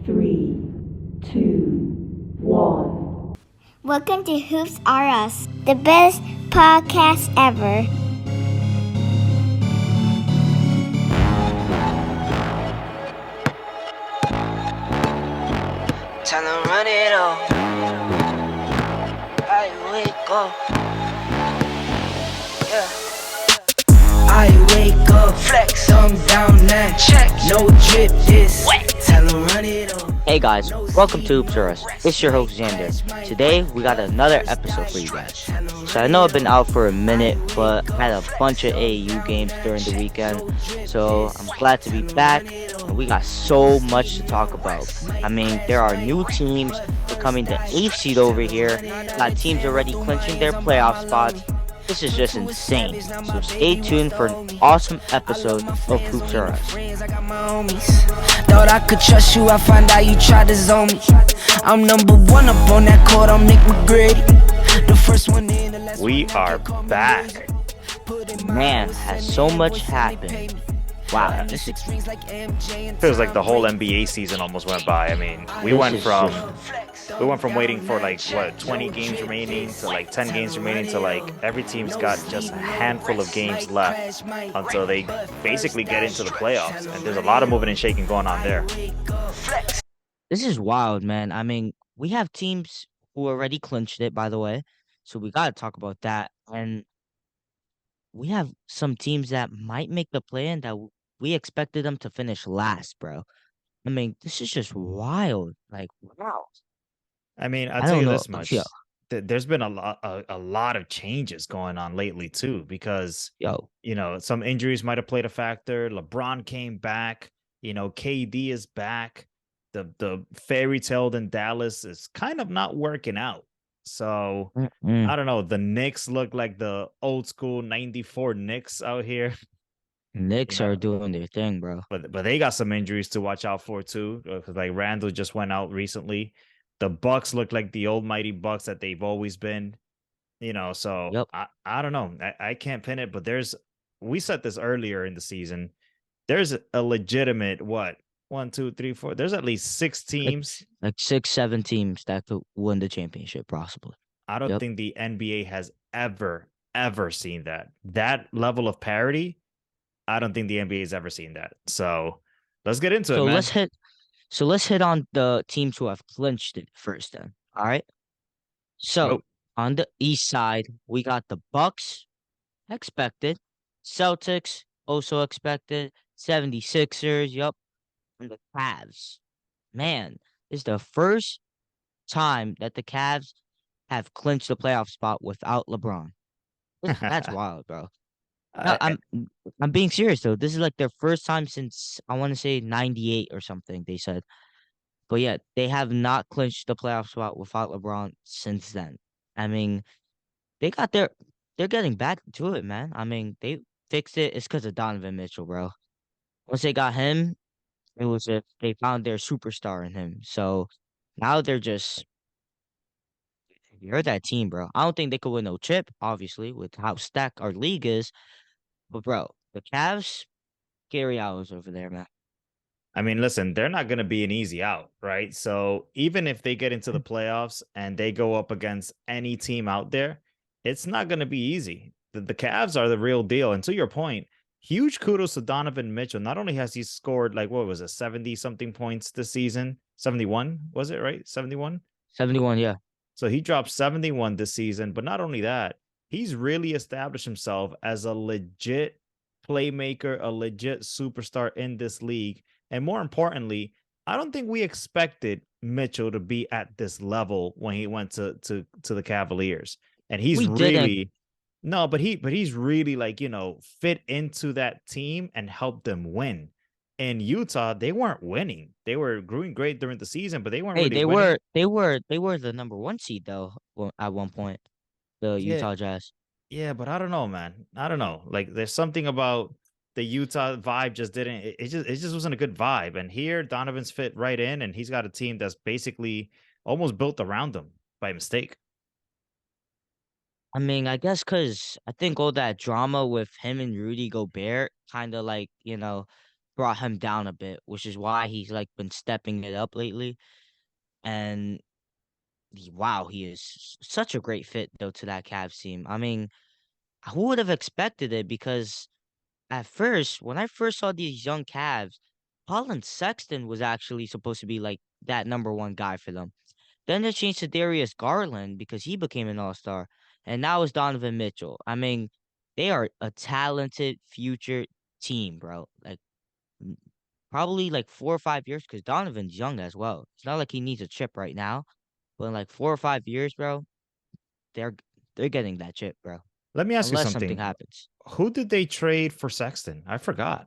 Three, two, one. Welcome to Hoops R Us, the best podcast ever. Time to run it all. I wake up. Yeah. I wake up. Flex. Thumb down now. Check. No drip this. Wet. Time to run it all. Hey guys, welcome to Hoops R Us. It's your host Xander. Today we got another episode for you guys. So I know I've been out for a minute, but I had a bunch of AAU games during the weekend. So I'm glad to be back, and we got so much to talk about. I mean, there are new teams becoming the 8th seed over here. Got teams already clinching their playoff spots. This is just insane. So stay tuned for an awesome episode of Hoops R Us. Thought I could trust you, I find out you tried to zone me. I'm number one up on that court, I'm Nick McGrady. The first one in, the last We are back. Man, has so much happened. Wow, this is Feels like the whole NBA season almost went by. I mean, we went from waiting for like 20 games remaining to like 10 games remaining to like every team's got just a handful of games left until they basically get into the playoffs. And there's a lot of moving and shaking going on there. this is wild, man. I mean, we have teams who already clinched it, by the way. So we gotta talk about that. And we have some teams that might make the play-in that we expected them to finish last, bro. I mean, this is just wild. Like, wow. I mean, I'll I tell don't you know. this much. Yo, There's been a lot of changes going on lately too, because yo, some injuries might have played a factor. LeBron came back. KD is back. The fairy tale in Dallas is kind of not working out. So mm-mm. I don't know. The Knicks look like the old school '94 Knicks out here. Knicks are doing their thing, bro. But they got some injuries to watch out for too. Because like Randall just went out recently. The Bucks look like the old mighty Bucks that they've always been. So Yep. I don't know. I can't pin it, but we said this earlier in the season. There's a legitimate what? 1, 2, 3, 4. There's at least 6 teams. Like 6, 7 teams that could win the championship, possibly. I don't Yep. think the NBA has ever seen that. That level of parity, I don't think the NBA has ever seen that. So let's get into it, So man. let's hit on the teams who have clinched it first then. All right. So Go. on the east side, we got the Bucks, expected. Celtics, also expected. 76ers, yup. And the Cavs. Man, this is the first time that the Cavs have clinched the playoff spot without LeBron. That's wild, bro. No, I- I'm being serious though. This is like their first time since I want to say 98 or something, they said. But yeah, they have not clinched the playoff spot without LeBron since then. I mean, they got they're getting back to it, man. I mean, they fixed it. It's because of Donovan Mitchell, bro. Once they got him, it was if they found their superstar in him. So now you're that team, bro. I don't think they could win no chip, obviously, with how stacked our league is. But bro, the Cavs, Gary Allen's over there, man. I mean, listen, they're not going to be an easy out, right? So even if they get into the playoffs and they go up against any team out there, it's not going to be easy. The Cavs are the real deal. And to your point, huge kudos to Donovan Mitchell. Not only has he scored like, what was it, 70 something points this season? 71, was it right? 71? 71, yeah. So he dropped 71 this season. But not only that, he's really established himself as a legit playmaker, a legit superstar in this league. And more importantly, I don't think we expected Mitchell to be at this level when he went to the Cavaliers. And he's We didn't. really no, but he's really like, fit into that team and helped them win. In Utah, they weren't winning. They were doing great during the season, but they weren't Hey, really winning. they were the number 1 seed though at one point. The Yeah, Utah Jazz. yeah, but I don't know, man. I don't know. Like there's something about the Utah vibe just didn't it just wasn't a good vibe. And here Donovan's fit right in and he's got a team that's basically almost built around him by mistake. I mean, I guess because I think all that drama with him and Rudy Gobert kind of like, brought him down a bit, which is why he's like been stepping it up lately. And wow, he is such a great fit though to that Cavs team. I mean, who would have expected it? Because at first, when I first saw these young Cavs, Colin Sexton was actually supposed to be like that number one guy for them. Then they changed to Darius Garland because he became an all-star. And now it's Donovan Mitchell. I mean, they are a talented future team, bro. Like m- probably like 4 or 5 years because Donovan's young as well. It's not like he needs a chip right now, but in like 4 or 5 years, bro, they're they're getting that chip, bro. Let me ask you Unless something something. happens. Who did they trade for Sexton? I forgot.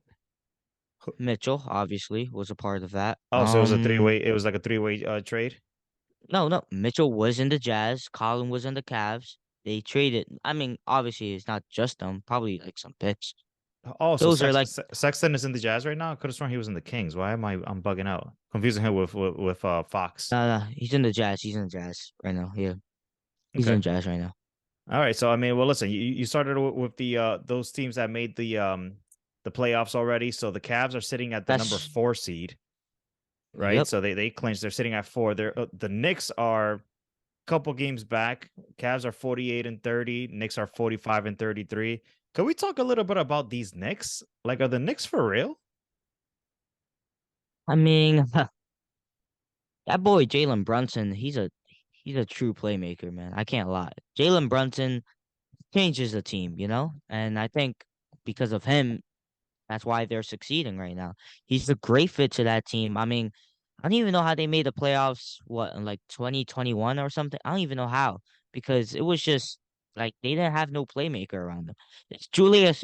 Mitchell obviously was a part of that. Oh, so it was a three-way. It was like a three-way trade. No, no. Mitchell was in the Jazz. Colin was in the Cavs. They traded. I mean, obviously, it's not just them. Probably like some picks. Oh, so Those are like, Sexton is in the Jazz right now. I could have sworn he was in the Kings. Why am I'm bugging out? Confusing him with Fox. no, no. He's in the Jazz. He's in the Jazz right now. Yeah, he's in Okay. the Jazz right now. All right. So I mean, well, listen. You started with the those teams that made the playoffs already. So the Cavs are sitting at the number That's 4 seed, right? yep. So they clinched. They're sitting at 4. They're the Knicks are a couple games back. Cavs are 48-30. Knicks are 45-33. Can we talk a little bit about these Knicks? Like, are the Knicks for real? I mean, that boy Jalen Brunson. He's a true playmaker, man. I can't lie. Jalen Brunson changes the team, and I think because of him, that's why they're succeeding right now. He's a great fit to that team. I mean, I don't even know how they made the playoffs, what, in like 2021 or something? I don't even know how because it was just like they didn't have no playmaker around them. It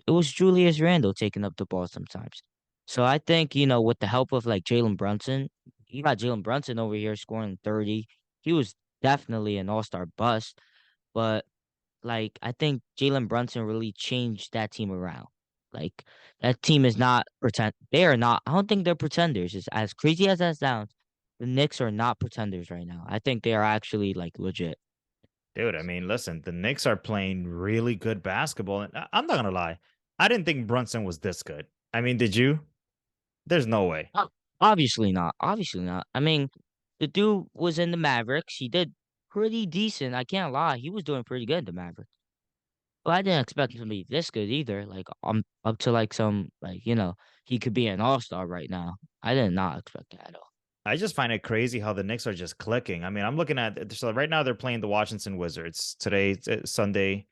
was Julius Randle taking up the ball sometimes. So I think, with the help of like Jalen Brunson, you got Jalen Brunson over here scoring 30. He was definitely an all-star bust, but like I think Jalen Brunson really changed that team around. Like that team is not pretend. They are not. I don't think they're pretenders. As crazy as that sounds, the Knicks are not pretenders right now. I think they are actually like legit. Dude, I mean, listen, the Knicks are playing really good basketball. And I'm not gonna lie, I didn't think Brunson was this good. I mean, did you? There's no way. Obviously not. Obviously not. I mean, the dude was in the Mavericks. He did pretty decent. I can't lie. He was doing pretty good in the Mavericks. But I didn't expect him to be this good either. Like I'm up to like some like he could be an all-star right now. I did not expect that at all. I just find it crazy how the Knicks are just clicking. I mean, I'm looking at so right now they're playing the Washington Wizards. Today, Sunday.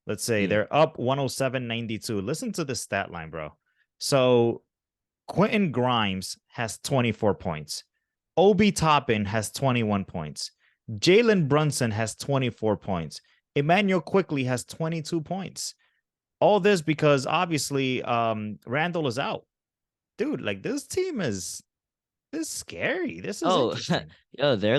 Let's say Yeah. they're up 107-92. Listen to this stat line, bro. So Quentin Grimes has 24 points. Obi Toppin has 21 points. Jalen Brunson has 24 points. Emmanuel Quickly has 22 points. All this because obviously Randall is out. Dude, like this is scary. This is Oh, interesting. yo, they're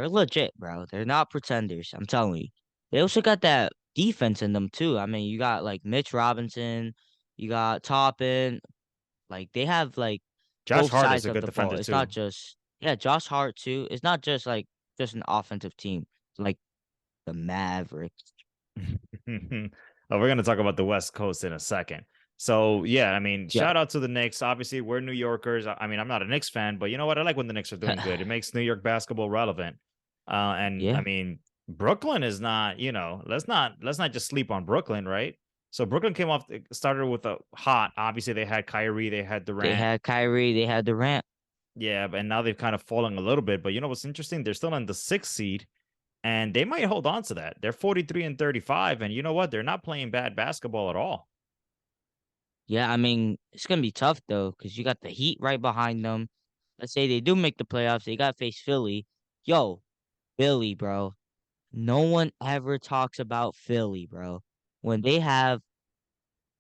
legit, bro. They're not pretenders. I'm telling you. They also got that defense in them too. I mean, you got like Mitch Robinson, you got Toppin. Like they have like Josh both Hart is sides a of good the ball. defender It's not too. just Josh Hart too. It's not just like just an offensive team like the Mavericks. Oh, we're gonna talk about the West Coast in a second. So yeah, I mean, Yeah. shout out to the Knicks. Obviously, we're New Yorkers. I mean, I'm not a Knicks fan, but you know what? I like when the Knicks are doing good. It makes New York basketball relevant. And I Yeah. mean, Brooklyn is not. Let's not just sleep on Brooklyn, right? So Brooklyn came off, started with a hot. Obviously, they had Kyrie, they had They Durant. had Kyrie, they had Durant. Yeah, and now they've kind of fallen a little bit. But you know what's interesting? They're still in the 6th seed and they might hold on to that. They're 43-35, and you know what? They're not playing bad basketball at all. Yeah, I mean, it's gonna be tough though, because you got the Heat right behind them. Let's say they do make the playoffs, they gotta face Philly. Yo, Philly, bro. No one ever talks about Philly, bro. When they have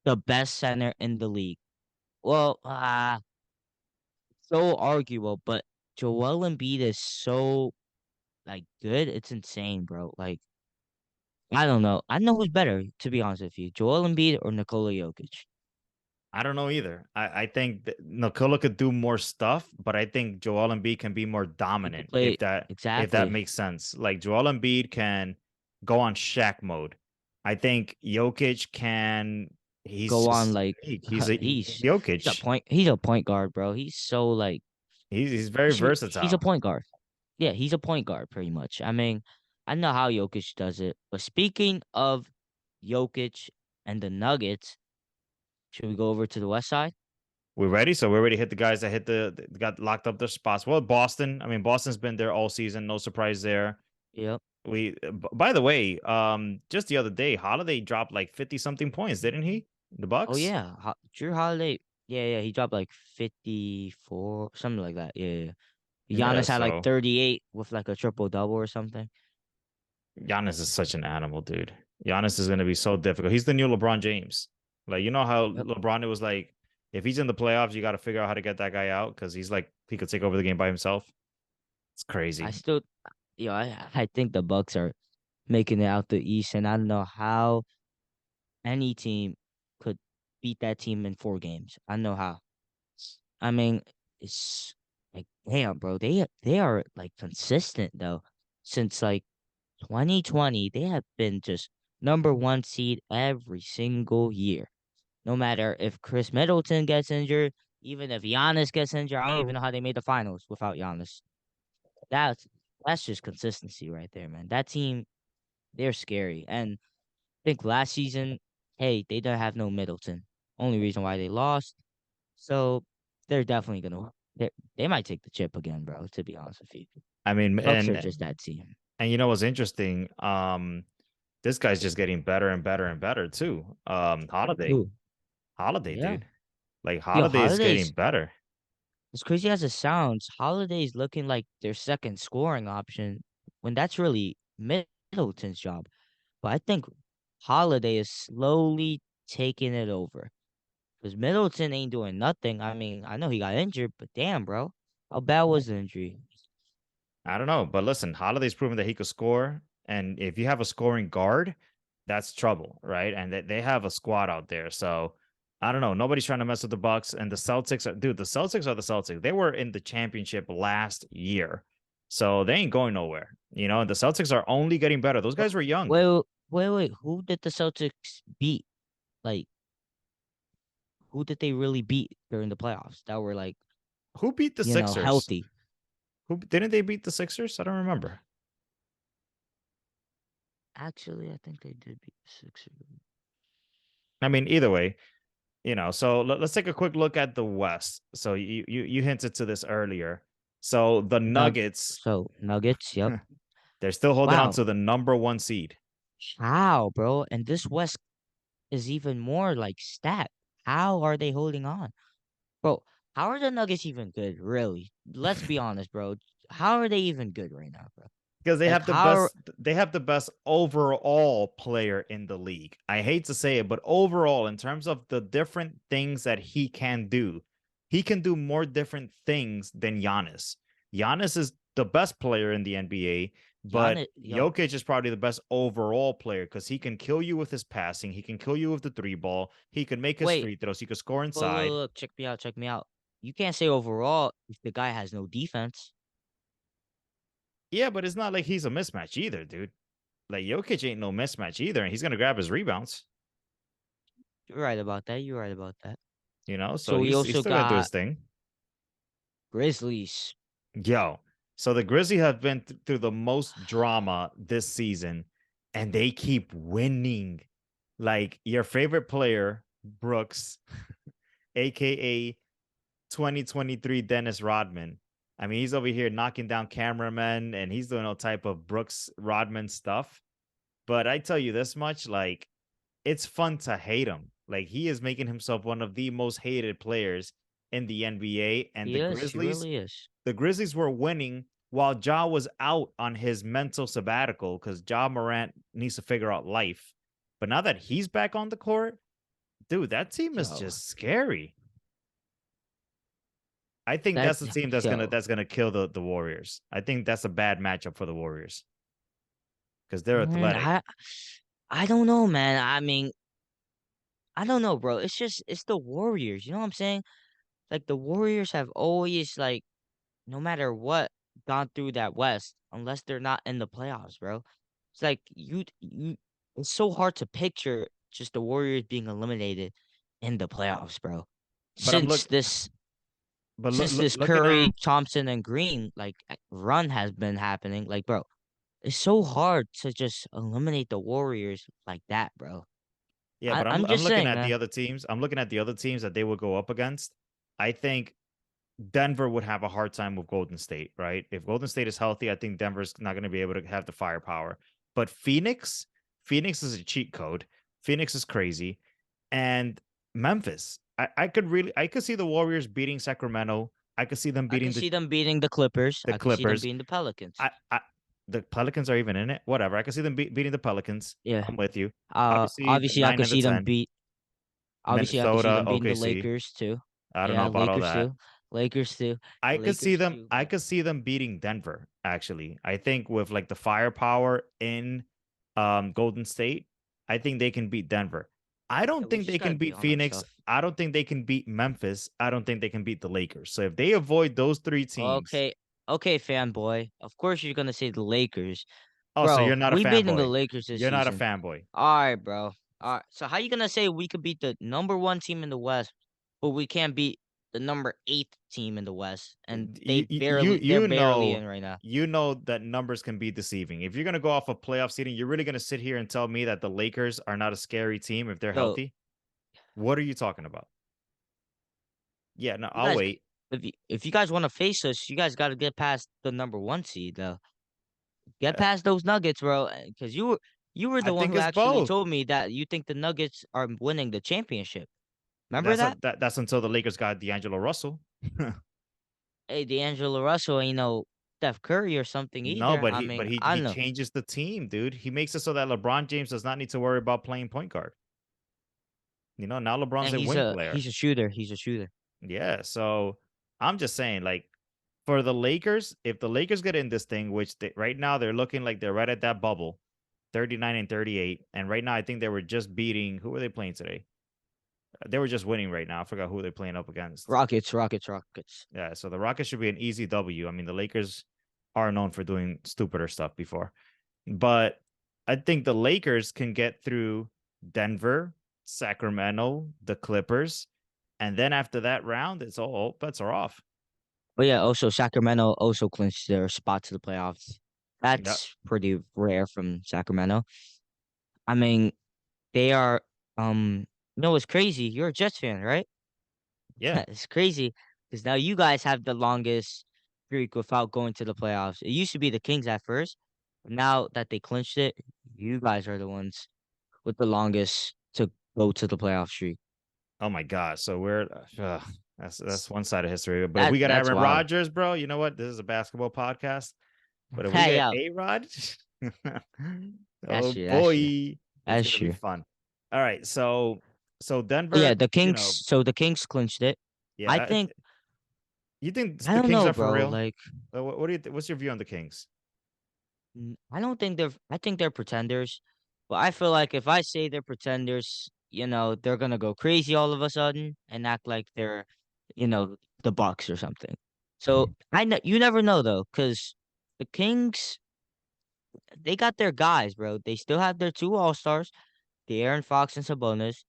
the best center in the league. Well, so arguable, but Joel Embiid is so like good. It's insane, bro. Like I don't know. I know who's better, to be honest with you, Joel Embiid or Nikola Jokic. I don't know either. I think that Nikola could do more stuff, but I think Joel Embiid can be more He could dominant play if that exactly. makes sense. Like Joel Embiid can go on Shaq mode. I think Jokic can. He's go on just like unique. He's he's a Jokic. point guard, bro. He's so like He's very he's a versatile. point guard. Yeah, he's a point guard pretty much. I mean, I know how Jokic does it, but speaking of Jokic and the Nuggets, should we go over to the West Side? We're ready. So we already hit the guys that got locked up their spots. Well, Boston. I mean, Boston's been there all season. No surprise there. Yep. By the way, just the other day, Holiday dropped like 50 something points, didn't he? The Oh Bucks. yeah, Drew Holiday. Yeah, yeah, he dropped like 54, something like that. Yeah, yeah. Yeah. Giannis had like So 38 with like a triple double or something. Giannis is such an animal, dude. Giannis is going to be so difficult. He's the new LeBron James. Like, you know how Yep. LeBron, it was like, if he's in the playoffs, you got to figure out how to get that guy out because he's like, he could take over the game by himself. It's I crazy. still, I think the Bucks are making it out the East, and I don't know how any team could beat that team in 4 games. I know how. I mean, it's like damn, bro. They are like consistent though. Since like 2020, they have been just number one seed every single year. No matter if Chris Middleton gets injured, even if Giannis gets injured, I don't even know how they made the finals without Giannis. That's that's just consistency right there, man. That team, they're scary. And I think last season, hey, they don't have no Middleton. Only reason why they lost. So they're definitely gonna they might take the chip again, bro, to be honest with you. I mean, Bucks are just that team. and you know what's interesting? This guy's just getting better and better and better too. Ooh, Holiday, yeah. dude. Like Yo, Holiday is getting Holiday's better. as crazy as it sounds, Holiday's looking like their second scoring option when that's really Middleton's job. But I think Holiday is slowly taking it over. Because Middleton ain't doing nothing. I mean, I know he got injured, but damn, bro. How bad was the injury? I don't know, but listen, Holiday's proven that he could score, and if you have a scoring guard, that's trouble, right? And they have a squad out there, so I don't know. Nobody's trying to mess with the Bucks and the Celtics. Dude, the Celtics are the Celtics. They were in the championship last year, so they ain't going nowhere. You know, and the Celtics are only getting better. Those Wait, guys were young. wait. Who did the Celtics beat? Like, who did they really beat during the playoffs that were like, Who beat the Sixers? healthy? Who didn't they beat the Sixers? I don't remember. Actually, I think they did beat the Sixers. I mean, either way, so let's take a quick look at the West. So you hinted to this earlier. So the Nuggets, Nuggets, yep. they're still holding on Wow. to the number one seed. How, bro? And this West is even more like stacked. How are they holding on? Bro, how are the Nuggets even good, really? Let's be honest, bro. How are they even good right now, bro? Because Like how they have the best overall player in the league. I hate to say it, but overall, in terms of the different things that he can do more different things than Giannis. Giannis is the best player in the NBA, but Giannis, yo, Jokic is probably the best overall player because he can kill you with his passing, he can kill you with the three ball, he can make his wait, free throws, he can score inside. look, check me out. You can't say overall if the guy has no defense. Yeah, but it's not like he's a mismatch either, dude. Like Jokic ain't no mismatch either, and he's gonna grab his rebounds. You're right about that. You're right about that. So So we he's also still gonna do got his thing. Grizzlies. Yo, so the Grizzlies have been through the most drama this season, and they keep winning. Like your favorite player, Brooks, aka 2023 Dennis Rodman. I mean, he's over here knocking down cameramen, and he's doing all type of Brooks Rodman stuff. But I tell you this much, like it's fun to hate him. Like he is making himself one of the most hated players in the NBA, and He is. He really is. the Grizzlies were winning while Ja was out on his mental sabbatical because Ja Morant needs to figure out life. But now that he's back on the court, dude, that team is Yo, just scary. I think that that's the team yo, that's gonna kill the Warriors. I think that's a bad matchup for the Warriors because they're man, athletic. I don't know, man. I mean, I don't know, bro. It's the Warriors. You know what I'm saying? Like the Warriors have always like no matter what gone through that West unless they're not in the playoffs, bro. It's like you it's so hard to picture just the Warriors being eliminated in the playoffs, bro. But I'm Since look, this but since this looking at Curry, Thompson, and Green run has been happening, like bro, it's so hard to just eliminate the Warriors like that, bro. yeah, but I'm I'm just looking saying, at the man. other teams. I'm looking at the other teams that they would go up against. I think Denver would have a hard time with Golden State, right? If Golden State is healthy, I think Denver's not going to be able to have the firepower. But Phoenix is a cheat code. Phoenix is crazy. And Memphis, I could see the Warriors beating Sacramento. I could see them I beating can see them beating the Clippers. the I can see them Clippers. beating the Pelicans. I the Pelicans are even in it. Whatever. I can see them beating the Pelicans. Yeah. I'm with you. Obviously, the Obviously I 9 could and the see them 10. beat. Obviously I could see Minnesota, them beating the OKC. Lakers too. I don't know Yeah, about all Lakers that. too. Lakers too. Lakers too, I bro. could see them beating Denver, actually. I think with like the firepower in Golden State, I think they can beat Denver. I Yeah, don't we think just they gotta can be beat on our Phoenix. stuff. I don't think they can beat Memphis. I don't think they can beat the Lakers. So if they avoid those three teams, Okay, okay, fanboy. Of course you're gonna say the Lakers. oh, so you're Bro, not a we beating the fanboy. Lakers this You're not a season. fanboy. Alright, bro. Alright. So how you gonna say we could beat the number one team in the West, but we can't beat the number eighth team in the West? And they're barely in right now. You know that numbers can be deceiving. If you're gonna go off of playoff seeding, you're really gonna sit here and tell me that the Lakers are not a scary team if they're Yo, healthy? What are you talking about? Yeah, no, you I'll guys, wait. if you guys want to face us, you guys got to get past the number one seed though. Get Uh, past those Nuggets, bro. Because you were I the one think who it's actually both. told me that you think the Nuggets are winning the championship. Remember that? That's until the Lakers got D'Angelo Russell. Hey, D'Angelo Russell ain't no Steph Curry or something No, either. but I mean, I he know. changes the team, dude. He makes it so that LeBron James does not need to worry about playing point guard. Now LeBron's And a wing he's player. a shooter. He's a shooter. Yeah, so I'm just saying, like, for the Lakers, if the Lakers get in this thing, which right now they're looking like they're right at that bubble, 39 and 38, and right now I think they were just beating. Who were they playing today? They were just winning right now. I forgot who they're playing up against. Rockets, Rockets, Rockets. Yeah, so the Rockets should be an easy W. I mean, the Lakers are known for doing stupider stuff before, but I think the Lakers can get through Denver, Sacramento, the Clippers, and then after that round, it's all bets are off. But yeah, also Sacramento also clinched their spot to the playoffs. Yeah, That's pretty rare from Sacramento. I mean, they are you know what's crazy? You're a Jets fan, right? yeah. It's crazy because now you guys have the longest streak without going to the playoffs. It used to be the Kings at first, but now that they clinched it, you guys are the ones with the longest to go to the playoff streak. Oh my God. So we're that's one side of history. But if we got That's Aaron wild. Rodgers, bro, you know what? This is a basketball podcast. But if we Hey, get yo, A-Rod, that's oh true. That's true. boy, it's That's gonna be true. fun. All right, so But yeah, Denver, the Kings. So the Kings clinched it. I yeah. think. You think I the don't Kings know, are for bro. real? Like, What do you what's your view on the Kings? I don't think they're. I think they're pretenders. But I feel like if I say they're pretenders, they're gonna go crazy all of a sudden and act like they're, the Bucks or something. So I know you never know though, because the Kings, they got their guys, bro. They still have their two All Stars, the Aaron Fox and Sabonis.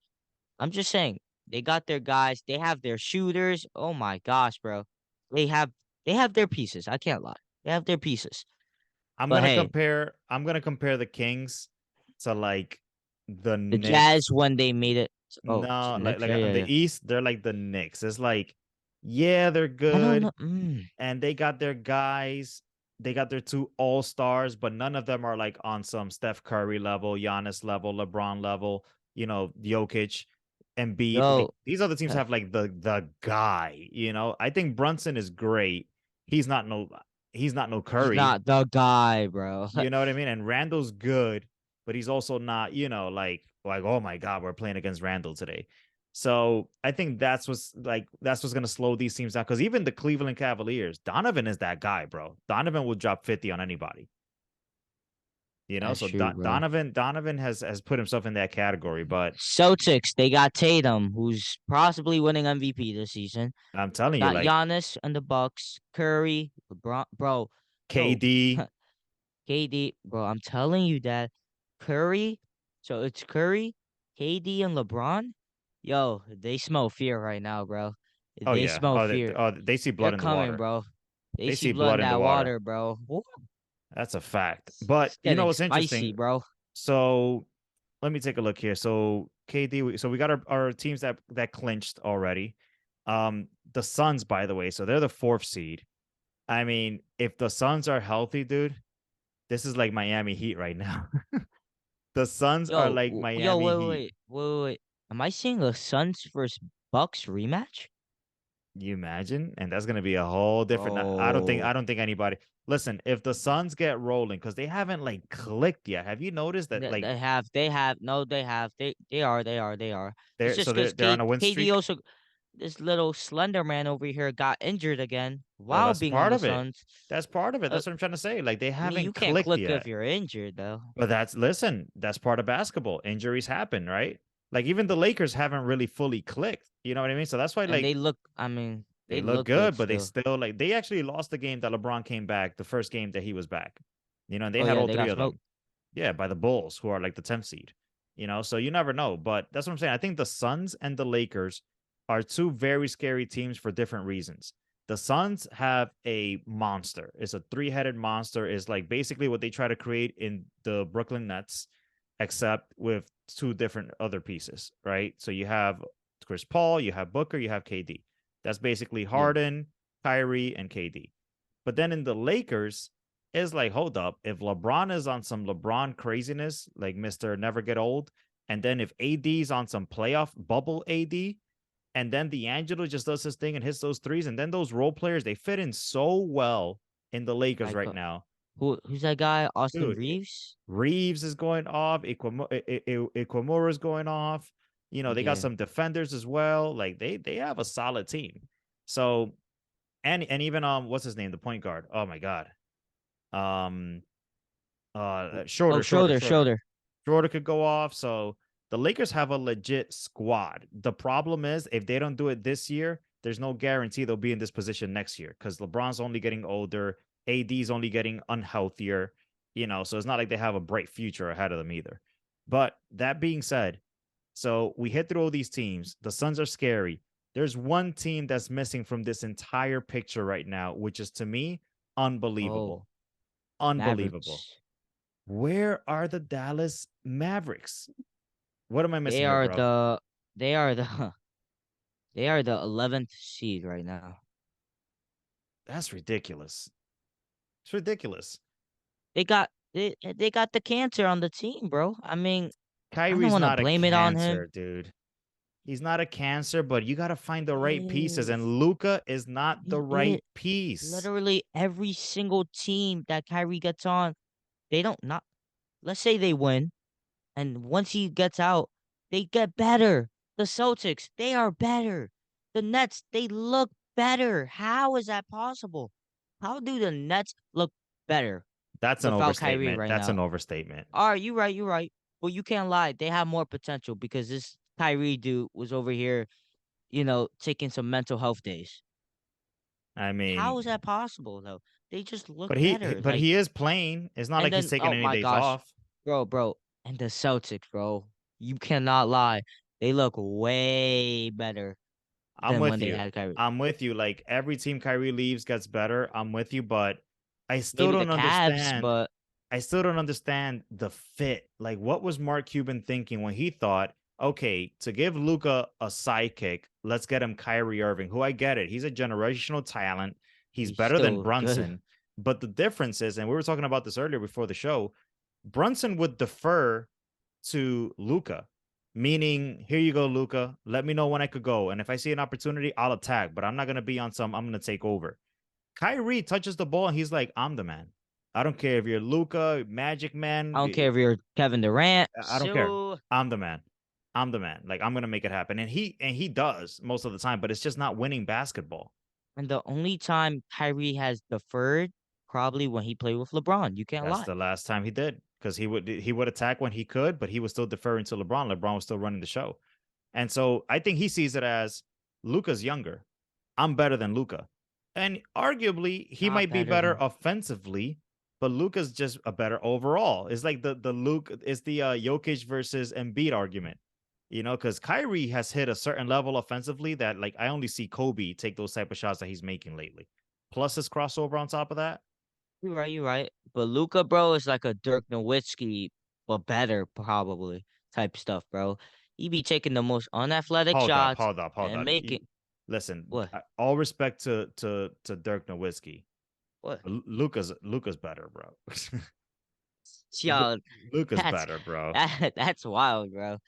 I'm just saying they got their guys. They have their shooters. Oh my gosh, bro. They have they have their pieces. I can't lie. They have their pieces. But hey, I'm gonna compare the Kings to like the the Jazz Knicks. when they made it. Oh, to No, the Knicks. like Yeah, on yeah, the yeah. East, they're like the Knicks. It's like, yeah, they're I don't good, know. and they got their guys. They got their two all stars, but none of them are like on some Steph Curry level, Giannis level, LeBron level. Jokic, Embiid. Like Yo, these other teams uh, have like the guy. I think Brunson is great. He's not no he's not no he's Curry. not the guy, bro. You know what I mean? And Randall's good, but he's also not, like oh my God, we're playing against Randall today. So I think that's what's gonna slow these teams down. Because even the Cleveland Cavaliers, Donovan is that guy, bro. Donovan will drop 50 on anybody. That's So true, bro. Donovan has put himself in that category. But Celtics, they got Tatum, who's possibly winning MVP this season. I'm telling you, Got like Giannis and the Bucks, Curry, LeBron, bro. Yo, KD, KD, bro. I'm telling you that Curry. So it's Curry. KD and LeBron, yo, they smell fear right now, bro. Oh They yeah. smell Oh, fear. they see They're blood in the coming, water. bro. They They see see blood in blood in the that water. water, bro. Woo. That's a fact. But It's you know getting what's spicy, interesting? bro. So let me take a look here. So KD, so we got our teams that clinched already. The Suns, by the way, so they're the 4th seed. I mean, if the Suns are healthy, dude, this is like Miami Heat right now. The Suns are like Yo, Miami wait, Heat. wait, wait, wait, wait. Am I seeing a Suns versus Bucks rematch? You imagine? And that's gonna be a whole different. I Oh, don't think anybody. Listen, if the Suns get rolling, because they haven't like clicked yet. Have you noticed that like no, they are. It's they're just because they're on a win KD streak? also, this little slender man over here got injured again Well, while that's being on part the of it. Suns. That's part of it. Uh, That's what I'm trying to say. Like they I mean, you haven't can't clicked click if yet. you're injured though. But that's listen, that's part of basketball. Injuries happen, right? Like even the Lakers haven't really fully clicked. You know what I mean? So that's why And like I mean, they they look look good good, but they still. still like they actually lost the game that LeBron came back, the first game that he was back. You know, and they Oh had yeah, all they three got of smoked. them. Yeah, by the Bulls, who are like the 10th seed. You know, so you never know. But that's what I'm saying. I think the Suns and the Lakers are two very scary teams for different reasons. The Suns have a monster. It's a three-headed monster. Is like basically what they try to create in the Brooklyn Nets, except with two different other pieces, right? So you have Chris Paul, you have Booker, you have KD. That's basically Yeah. Harden, Kyrie, and KD. But then in the Lakers, it's like, hold up, if LeBron is on some LeBron craziness, like Mr. Never Get Old, and then if AD's on some playoff bubble AD, and then D'Angelo just does his thing and hits those threes, and then those role players, they fit in so well in the Lakers Like right now. who's that guy? Austin Dude, Reeves? Reeves is going off, Iquamura is going off. You know, they got Yeah. some defenders as well. Like they have a solid team. So and even what's his name, the point guard? Oh my god. Um Oh, Schroeder. Schroeder. Schroeder could go off. So the Lakers have a legit squad. The problem is if they don't do it this year, there's no guarantee they'll be in this position next year because LeBron's only getting older, AD's only getting unhealthier, you know, so it's not like they have a bright future ahead of them either. But that being said, so we hit through all these teams. The Suns are scary. There's one team that's missing from this entire picture right now, which is to me Oh, unbelievable. Unbelievable. Mavericks. Where are the Dallas Mavericks? What am I They missing here, are bro? the they are the they are the 11th seed right now. That's ridiculous. It's ridiculous. They got the cancer on the team, bro. I mean, I don't Kyrie's want to not a blame it on cancer, him. dude. He's not a cancer, but you got to find the right pieces. Is And Luca is not the he right is piece. literally every single team that Kyrie gets on, they don't not let's say they win, and once he gets out, they get better. The Celtics, they are better. The Nets, they look better. How is that possible? How do the Nets look better That's an without Kyrie overstatement. right That's now? an overstatement. All right, you right, you right. But you can't lie. They have more potential because this Kyrie dude was over here, taking some mental health days. I How is mean, that possible though? They just look but better. Like, he is playing. It's not and like he's then taking oh any my days gosh, off. bro, and the Celtics, bro. You cannot lie. They look way better I'm than when with they you. had Kyrie. I'm with you. Like every team Kyrie leaves gets better. I'm with you, but I still Maybe the don't Cavs, understand. but I still don't understand the fit. Like, what was Mark Cuban thinking when he thought, okay, to give Luca a sidekick, let's get him Kyrie Irving, who I get it. He's a generational talent. He's he's better than still good. Brunson. But the difference is, and we were talking about this earlier before the show, Brunson would defer to Luca, meaning, here you go, Luca. Let me know when I could go. And if I see an opportunity, I'll attack, but I'm not going to be on some, I'm going to take over. Kyrie touches the ball and he's like, I'm the man. I don't care if you're Luca, Magic I Man. don't care if you're Kevin Durant. I don't care. So, I'm the man. I'm the man. Like I'm gonna make it happen. And he does most of the time, but it's just not winning basketball. and the only time Kyrie has deferred, probably when he played with LeBron. You can't That's lie. the last time he did. Because he would attack when he could, but he was still deferring to LeBron. LeBron was still running the show. And so I think he sees it as Luca's younger. I'm better than Luca. And arguably he Not might be better better than. offensively, but Luca's just a better overall. It's like the Luke is the Jokic versus Embiid argument. Because Kyrie has hit a certain level offensively that like I only see Kobe take those type of shots that he's making lately. Plus his crossover on top of that. You're right, you're right. But Luca, bro, is like a Dirk Nowitzki, but better probably type stuff, bro. He be taking the most unathletic Hold up, shots hold up, hold and up. making Listen, what? all respect to Dirk Nowitzki. What? Luca's better, bro. Yo, Luca's that's better, bro. that's wild, bro.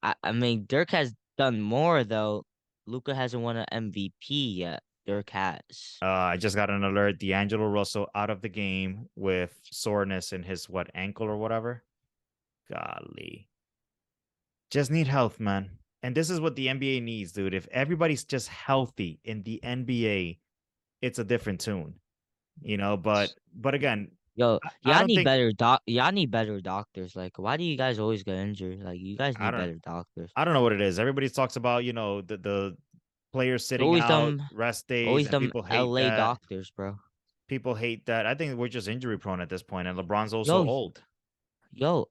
I mean, Dirk has done more though. Luca hasn't won an MVP yet. Dirk has. I just got an alert. D'Angelo Russell out of the game with soreness in his ankle or whatever. Golly. Just need health, man. And this is what the NBA needs, dude. If everybody's just healthy in the NBA, it's a different tune. But again, Yo, I don't think y'all need better doctors. Like, why do you guys always get injured? Like, you guys I need don't better doctors. I don't know what it is. Everybody talks about, the players It's sitting out, rest days, always and them people hate LA that. doctors, bro. People hate that. I think we're just injury prone at this point, and LeBron's also Yo, old. yo,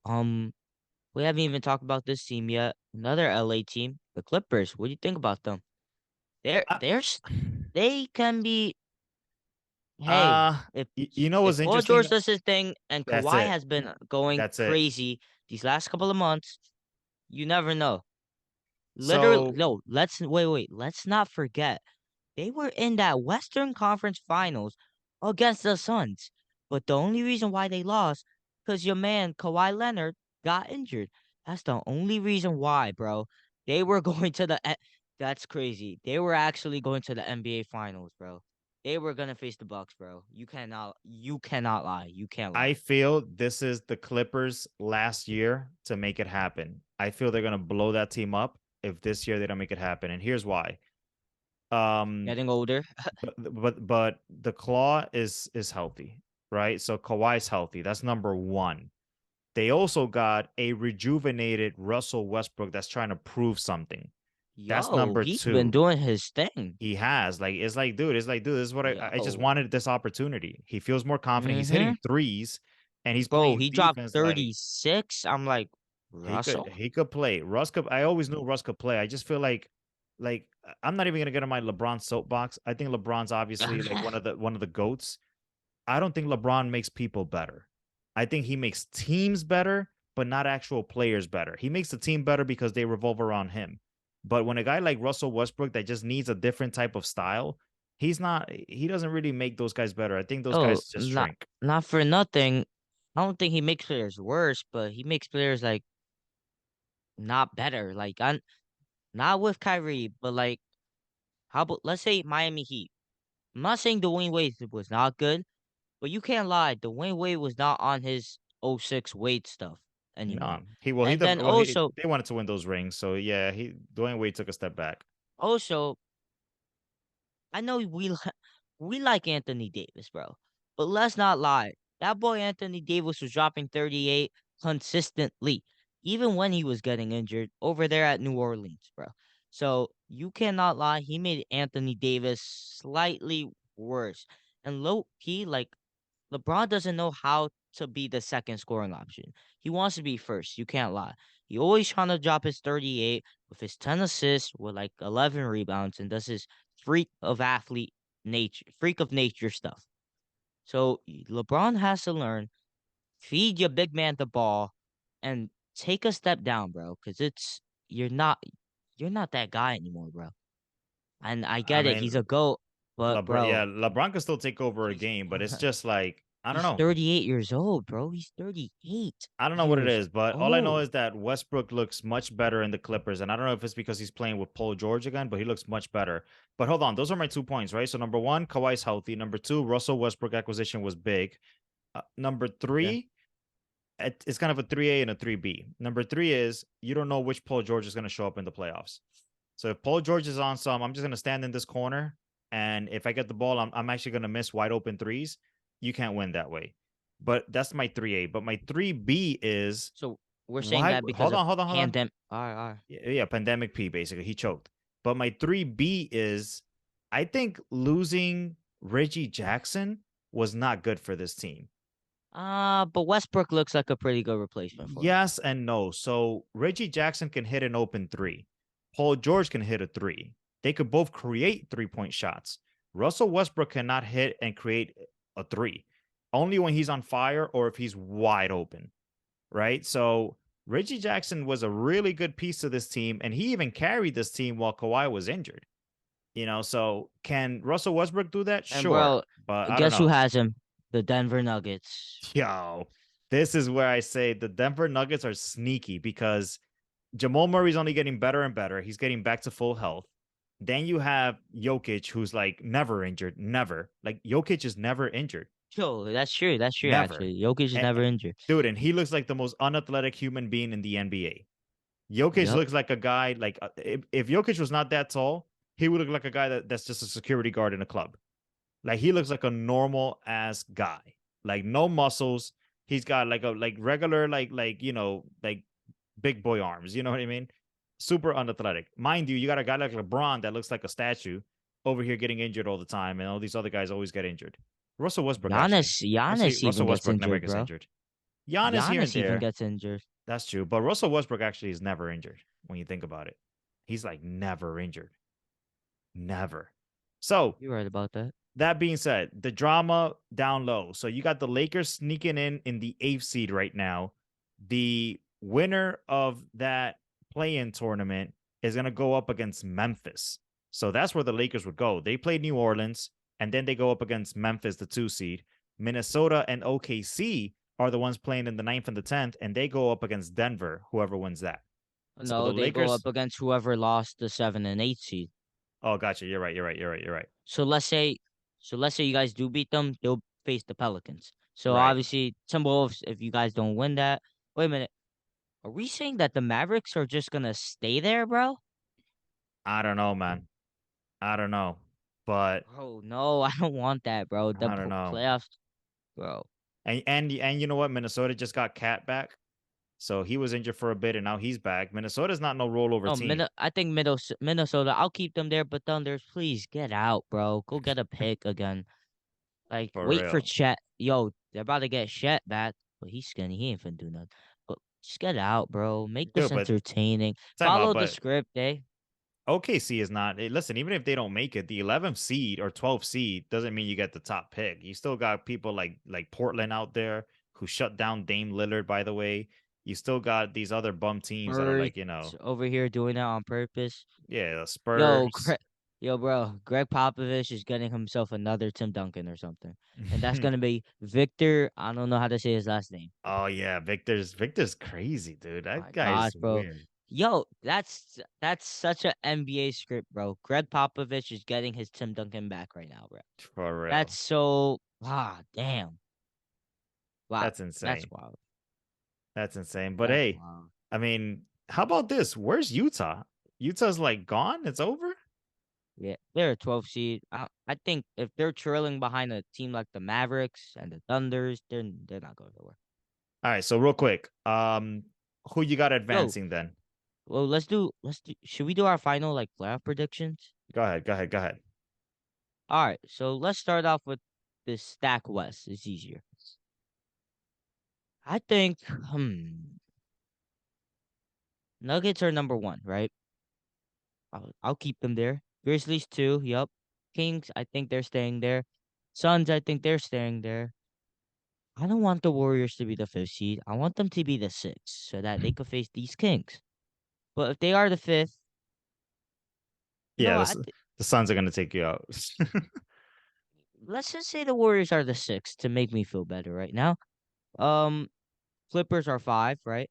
we haven't even talked about this team yet. Another LA team, the Clippers. What do you think about them? They're Uh, they're s- they can be. Hey, uh you know if what's Paul interesting? George does his thing and That's Kawhi it. has been going That's it. crazy these last couple of months, you never know. Literally, So no. Wait. Let's not forget. They were in that Western Conference Finals against the Suns. But the only reason why they lost, because your man Kawhi Leonard got injured. That's the only reason why, bro. They were going to that's crazy. They were actually going to the NBA Finals, bro. They were gonna face the Bucks, bro. You cannot lie. You can't I lie. feel this is the Clippers last year to make it happen. I feel they're gonna blow that team up if this year they don't make it happen. And here's why. Um, Getting older. but the claw is healthy, right? So Kawhi's healthy. That's number one. They also got a rejuvenated Russell Westbrook that's trying to prove something. That's Yo, number he's been two. doing his thing. He has dude, this is what I just Yo. wanted this opportunity. He feels more confident. He's Mm-hmm. hitting threes and he's Bro, playing he dropped defense like 36. I'm like, he could Russell? he could play. Russ could I always knew Russ could play. I just feel like I'm not even gonna get on my LeBron soapbox. I think LeBron's obviously like one of the goats. I don't think LeBron makes people better. I think he makes teams better, but not actual players better. He makes the team better because they revolve around him. But when a guy like Russell Westbrook that just needs a different type of style, he doesn't really make those guys better. I think those Oh, guys just shrink. not for nothing. I don't think he makes players worse, but he makes players like not better. Like I'm not with Kyrie, but like how about let's say Miami Heat. I'm not saying Dwayne Wade was not good, but you can't lie. Dwayne Wade was not on his '06 Wade stuff No, anymore. he And then well he they wanted to win those rings, so yeah, he Dwayne Wade took a step back. also I know we like Anthony Davis, bro. But let's not lie. That boy Anthony Davis was dropping 38 consistently, even when he was getting injured over there at New Orleans, bro. So you cannot lie. He made Anthony Davis slightly worse. And low key, like LeBron doesn't know how to be the second scoring option. He wants to be first. You can't lie. He always trying to drop his 38 with his 10 assists with like 11 rebounds and does his freak of nature stuff. So LeBron has to learn, feed your big man the ball and take a step down, bro, cuz you're not you're not that guy anymore, bro. And I I get it. He's mean, a GOAT, but Yeah, bro, LeBron can still take over a he's game, but it's just like I don't he's know. 38 years old, bro. He's 38 I don't know what it years is, but all I know old. is that Westbrook looks much better in the Clippers. And I don't know if it's because he's playing with Paul George again, but he looks much better. But hold on, those are my 2 points, right? So number one, Kawhi's healthy. Number two, Russell Westbrook acquisition was big. Number Yeah. three, it's kind of a 3A and a 3B. Number three is you don't know which Paul George is going to show up in the playoffs. So if Paul George is on some, I'm just going to stand in this corner. And if I get the ball, I'm actually going to miss wide open threes. You can't win that way. But that's my 3A. But my 3B is So we're saying why? that because of Hold on. pandemic. All right. Yeah, pandemic P, basically. He choked. But my 3B is I think losing Reggie Jackson was not good for this team. But Westbrook looks like a pretty good replacement for him. Yes and no. So Reggie Jackson can hit an open three. Paul George can hit a three. They could both create 3-point shots. Russell Westbrook cannot hit and create a three. Only when he's on fire or if he's wide open, right? So Reggie Jackson was a really good piece of this team, and he even carried this team while Kawhi was injured. So can Russell Westbrook do that? And Sure, bro, but I don't guess who know. has him? The Denver Nuggets. Yo, this is where I say the Denver Nuggets are sneaky because Jamal Murray's only getting better and better. He's getting back to full health. Then you have Jokic, who's like never injured, never. Like Jokic is never injured, Yo, that's true. That's true. never. Actually, Jokic is And, never injured. dude, and he looks like the most unathletic human being in the NBA. Jokic Yep. looks like a guy like if Jokic was not that tall, he would look like a guy that's just a security guard in a club. Like he looks like a normal ass guy. Like no muscles. He's got like a like regular like big boy arms. You know what I mean? Super unathletic. Mind you, you got a guy like LeBron that looks like a statue over here getting injured all the time, and all these other guys always get injured. Russell Westbrook actually. Actually, Giannis Russell even gets Westbrook never injured, gets bro. injured. Giannis here and Giannis even there. gets injured. That's true. But Russell Westbrook actually is never injured when you think about it. He's like never injured. Never. So You're right about that. that being said, the drama down low. So you got the Lakers sneaking in the eighth seed right now. The winner of that play-in tournament is going to go up against Memphis. So that's where the Lakers would go. They play New Orleans, and then they go up against Memphis, the 2 seed. Minnesota and OKC are the ones playing in the ninth and the 10th, and they go up against Denver, whoever wins that. So No, the they go Lakers. up against whoever lost the 7 and 8 seed. Oh, gotcha. You're right. You're right. You're right. You're right. So let's say, you guys do beat them, they'll face the Pelicans. So Right. obviously, Timberwolves, if you guys don't win that, wait a minute, are we saying that the Mavericks are just gonna stay there, bro? I don't know, man. I don't know. But Bro, no, I don't want that, bro. The I don't know. playoffs, bro. And you know what? Minnesota just got Cat back. So he was injured for a bit and now he's back. Minnesota's not no rollover No, team. I think Minnesota. I'll keep them there, but Thunders, please get out, bro. Go get a pick again. Like, For wait for real. Chet. Yo, they're about to get Chet back, but he's skinny. He ain't finna do nothing. But just get out, bro. Make this Dude, but entertaining. time out, Follow the but script, eh? OKC is not listen, even if they don't make it, the 11th seed or 12th seed doesn't mean you get the top pick. You still got people like Portland out there who shut down Dame Lillard, by the way. You still got these other bum teams that are Birds like, over here doing that on purpose. yeah, the Yo, Spurs. Bro, Greg Popovich is getting himself another Tim Duncan or something, and that's gonna be Victor. I don't know how to say his last name. Oh yeah, Victor's crazy, dude. That My guy's gosh, bro. weird. Yo, that's such a NBA script, bro. Greg Popovich is getting his Tim Duncan back right now, bro. For That's real. so damn. Wow, That's that's insane. wild. That's insane. But That's hey, wild. I mean, how about this? Where's Utah? Utah's like gone. It's over. Yeah, they're a 12 seed. I think if they're trailing behind a team like the Mavericks and the Thunders, they're not going nowhere. All right. So real quick, who you got Yo, advancing then? well, let's do. Should we do our final like playoff predictions? Go ahead. Go ahead. Go ahead. All right, so let's start off with this stack West. It's easier. I think, Nuggets are number one, right? I'll keep them there. Grizzlies two, yup. Kings, I think they're staying there. Suns, I think they're staying there. I don't want the Warriors to be the fifth seed. I want them to be the sixth so that they could face these Kings. But if they are the fifth, you know Yeah, what? the Suns are gonna take you out. Let's just say the Warriors are the sixth to make me feel better right now. Um, Clippers are five, right?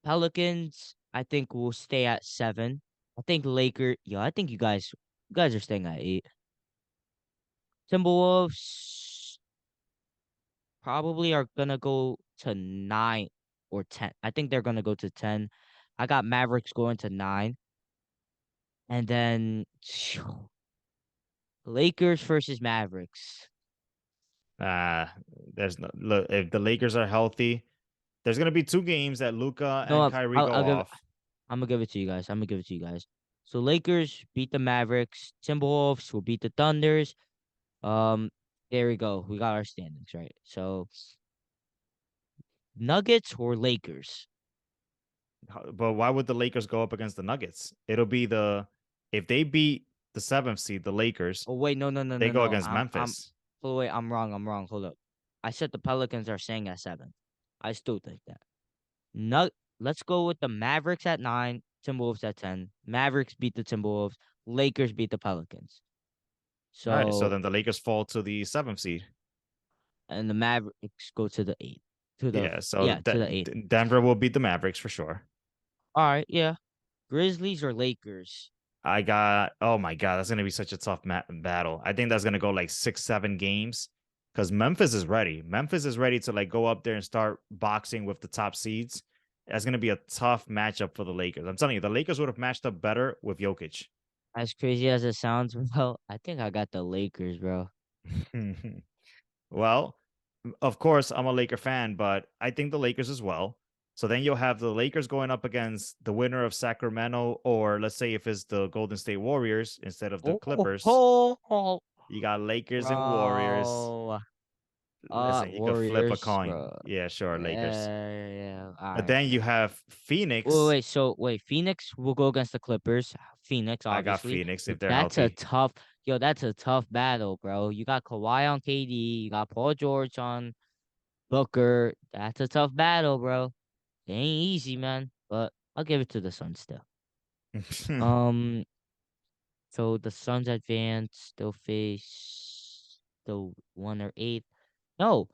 Pelicans, I think will stay at seven. I think I think you guys are staying at eight. Timberwolves probably are gonna go to nine or 10. I think they're gonna go to 10. I got Mavericks going to nine. And then Lakers versus Mavericks. uh there's no look if the Lakers are healthy, there's gonna be two games that Luca You know and what? Kyrie go off. I'm gonna give it to you guys. I'm gonna give it to you guys. So Lakers beat the Mavericks. Timberwolves will beat the Thunders. Um, there we go. We got our standings right. So Nuggets or Lakers? But why would the Lakers go up against the Nuggets? It'll be if they beat the seventh seed, the Lakers, Oh wait, no, no, no, they no, go no. against I'm. Memphis. Oh wait, I'm wrong. I'm wrong. Hold up. I said the Pelicans are staying at 7. I still think that. No, let's go with the Mavericks at 9, Timberwolves at 10. Mavericks beat the Timberwolves. Lakers beat the Pelicans. All right, so So then the Lakers fall to the seventh seed. and the Mavericks go to the 8. Yeah, so Yeah, to the 8. Denver will beat the Mavericks for sure. All right, yeah. Grizzlies or Lakers? Oh my God, that's going to be such a tough battle. I think that's going to go like 6, 7 games because Memphis is ready. Memphis is ready to like go up there and start boxing with the top seeds. That's going to be a tough matchup for the Lakers. I'm telling you, the Lakers would have matched up better with Jokic. As crazy as it sounds, bro, I think I got the Lakers, bro. Well, of course, I'm a Laker fan, but I think the Lakers as well. So then you'll have the Lakers going up against the winner of Sacramento, or let's say if it's the Golden State Warriors instead of the Clippers. Oh, You got Lakers and Warriors. bro. Listen, you could flip a Warriors, coin. bro. Yeah, sure, Lakers. Yeah. All But right. then you have Wait, Phoenix. wait. So wait, Phoenix will go against the Clippers. Phoenix, I got obviously. Phoenix if But they're that's a healthy. tough, yo. That's a tough battle, bro. You got Kawhi on KD. You got Paul George on Booker. That's a tough battle, bro. It ain't easy, man. But I'll give it to the Suns still. Um. So the Suns advance. They'll face the 1 or 8. No,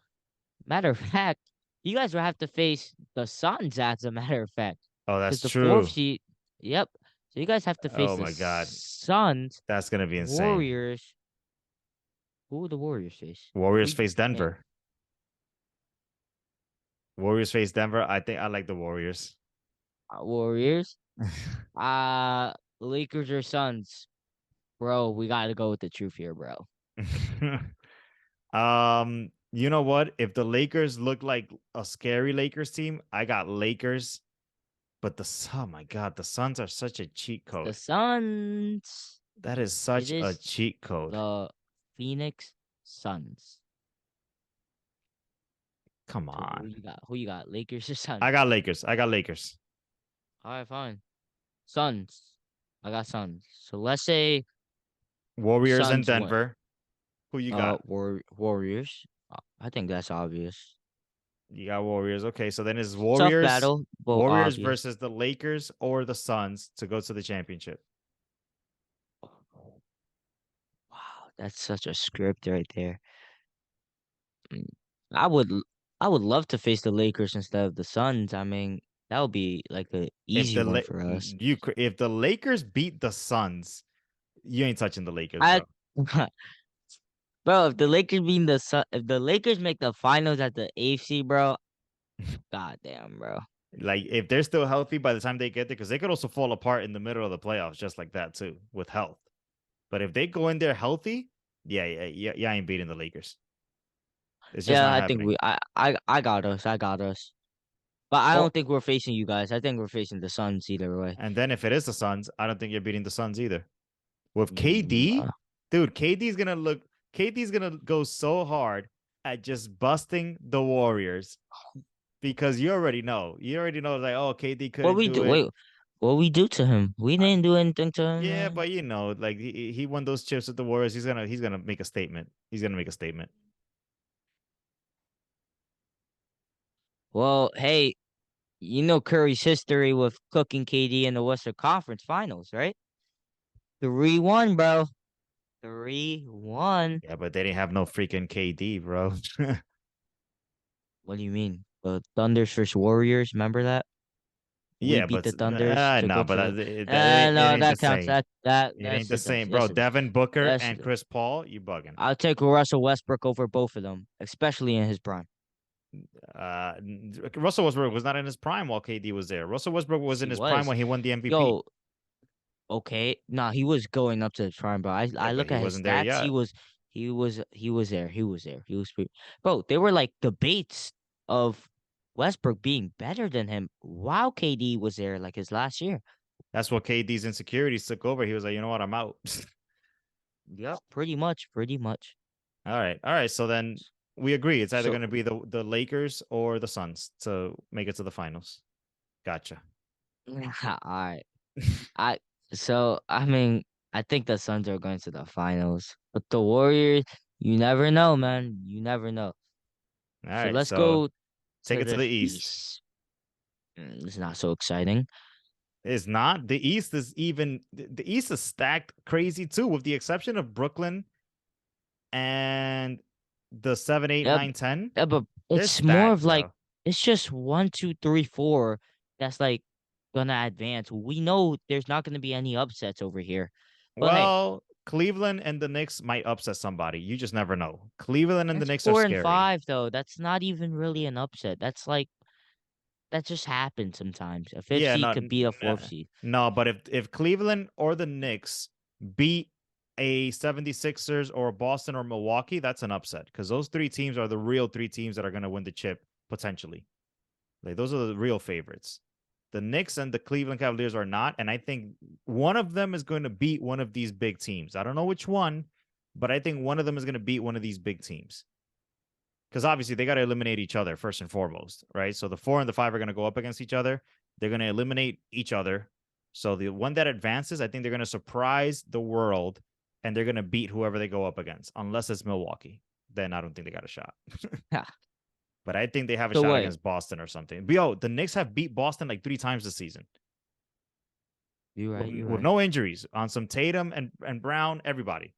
matter of fact, you guys will have to face the Suns. As a matter of fact, Oh, because that's the fourth true. seed. Yep. So you guys have to face Oh the my God. Suns, That's gonna be insane. Warriors. Who would the Warriors face? Warriors We face can't. Denver. Warriors face Denver. I think I like the Warriors. Warriors. Lakers or Suns, bro. We gotta go with the truth here, bro. You know what? If the Lakers look like a scary Lakers team, I got Lakers. But oh my God, the Suns are such a cheat The code. Suns. That is It such a is cheat code. the Phoenix Suns. Come So who on. you got? Who you got? Lakers or I Suns? got Lakers. I got Lakers. All right, fine. Suns. I got Suns. So let's say Warriors and Suns win. Denver. Who you got? Warriors. I think that's obvious. You got Warriors. Okay, so then it's Tough Warriors, battle, but Warriors obvious. versus the Lakers or the Suns to go to the championship. Wow, that's such a script right there. Mm, I would I would love to face the Lakers instead of the Suns. I mean, that would be like a If easy the one La- for us. if the Lakers beat the Suns, you ain't touching the Lakers, I bro. bro, if the Lakers being the Sun, if the Lakers make the finals at the AFC, bro, goddamn, bro. Like if they're still healthy by the time they get there, because they could also fall apart in the middle of the playoffs just like that too with health. But if they go in there healthy, yeah, I ain't beating the Lakers. It's just Yeah, not I think happening. I got us. I got us. But I Oh, don't think we're facing you guys. I think we're facing the Suns either way. and then if it is the Suns, I don't think you're beating the Suns either. With Mm, KD, dude, KD's gonna go so hard at just busting the Warriors because you already know like, oh, KD what couldn't we do do? it. Wait, what we do to him? We Uh, didn't do anything to him, yeah, man. but you know, like he won those chips with the Warriors. He's gonna make a statement. He's gonna make a statement. Well, hey, you know Curry's history with cooking KD in the Western Conference Finals, right? 3-1, bro. 3-1. Yeah, but they didn't have no freaking KD, bro. What do you mean? The Thunders versus Warriors. Remember that? We Yeah, beat but the Thunders to no, go but to the. it No, ain't the that counts. same. It That ain't the shit does. same, bro. Yes, it does. Devin Booker Yes, and it does. Chris Paul, you bugging. I'll take Russell Westbrook over both of them, especially in his prime. Uh, Russell Westbrook was not in his prime while KD was there. Russell Westbrook Yes, was in he his prime was. when he won the MVP. Yo, okay. Nah, he was going up to his prime, bro. Yeah, I but look he at his wasn't there stats. yet. He was there. Bro, they were like debates of Westbrook being better than him while KD was there, like his last year. That's what KD's insecurities took over. He was like, you know what, I'm out. Yep, pretty much, pretty much. All right. So then We agree. It's either So going to be the Lakers or the Suns to make it to the finals. Gotcha. all right. I so I mean I think the Suns are going to the finals, but the Warriors, you never know, man. You never know. All So right. let's So go take to it to the the East. East. It's not so exciting. It's not. The East is even the East is stacked crazy too, with the exception of Brooklyn and the 7, 8, Yep, 9, 10. but They're it's more stacked, of like bro. it's just one, two, three, four that's like gonna advance. We know there's not gonna be any upsets over here. But hey, Well, Cleveland and the Knicks might upset somebody. You just never know. Cleveland and the that's Knicks are 4 and 5 scary. though. That's not even really an upset. That's like that just happens sometimes. A fifth Yeah, seed no, could be a fourth seed. no, but if Cleveland or the Knicks beat a 76ers or Boston or Milwaukee, that's an upset because those three teams are the real three teams that are going to win the chip potentially. Like those are the real favorites. The Knicks and the Cleveland Cavaliers are not, and I think one of them is going to beat one of these big teams. I don't know which one, but I think one of them is going to beat one of these big teams because obviously they got to eliminate each other first and foremost, right? So the 4 and the 5 are going to go up against each other. They're going to eliminate each other. So the one that advances, I think they're going to surprise the world and they're going to beat whoever they go up against, unless it's Milwaukee. Then I don't think they got a shot. But I think they have a So shot wait, against Boston or something. But yo, the Knicks have beat Boston like 3 times this season you're right, you're with right. no injuries on some Tatum and Brown, everybody.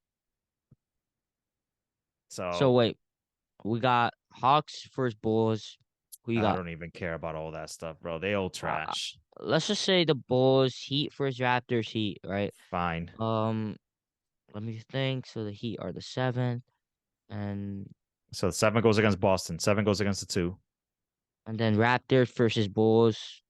So So wait, we got Hawks versus Bulls. Who you I got? don't even care about all that stuff, bro. They all Uh, trash. let's just say the Bulls, Heat versus Raptors, Heat, right? Fine. Um, let me think. So the Heat are the seventh, and So 7 goes against Boston. 7 goes against the 2. then Raptors versus Bulls.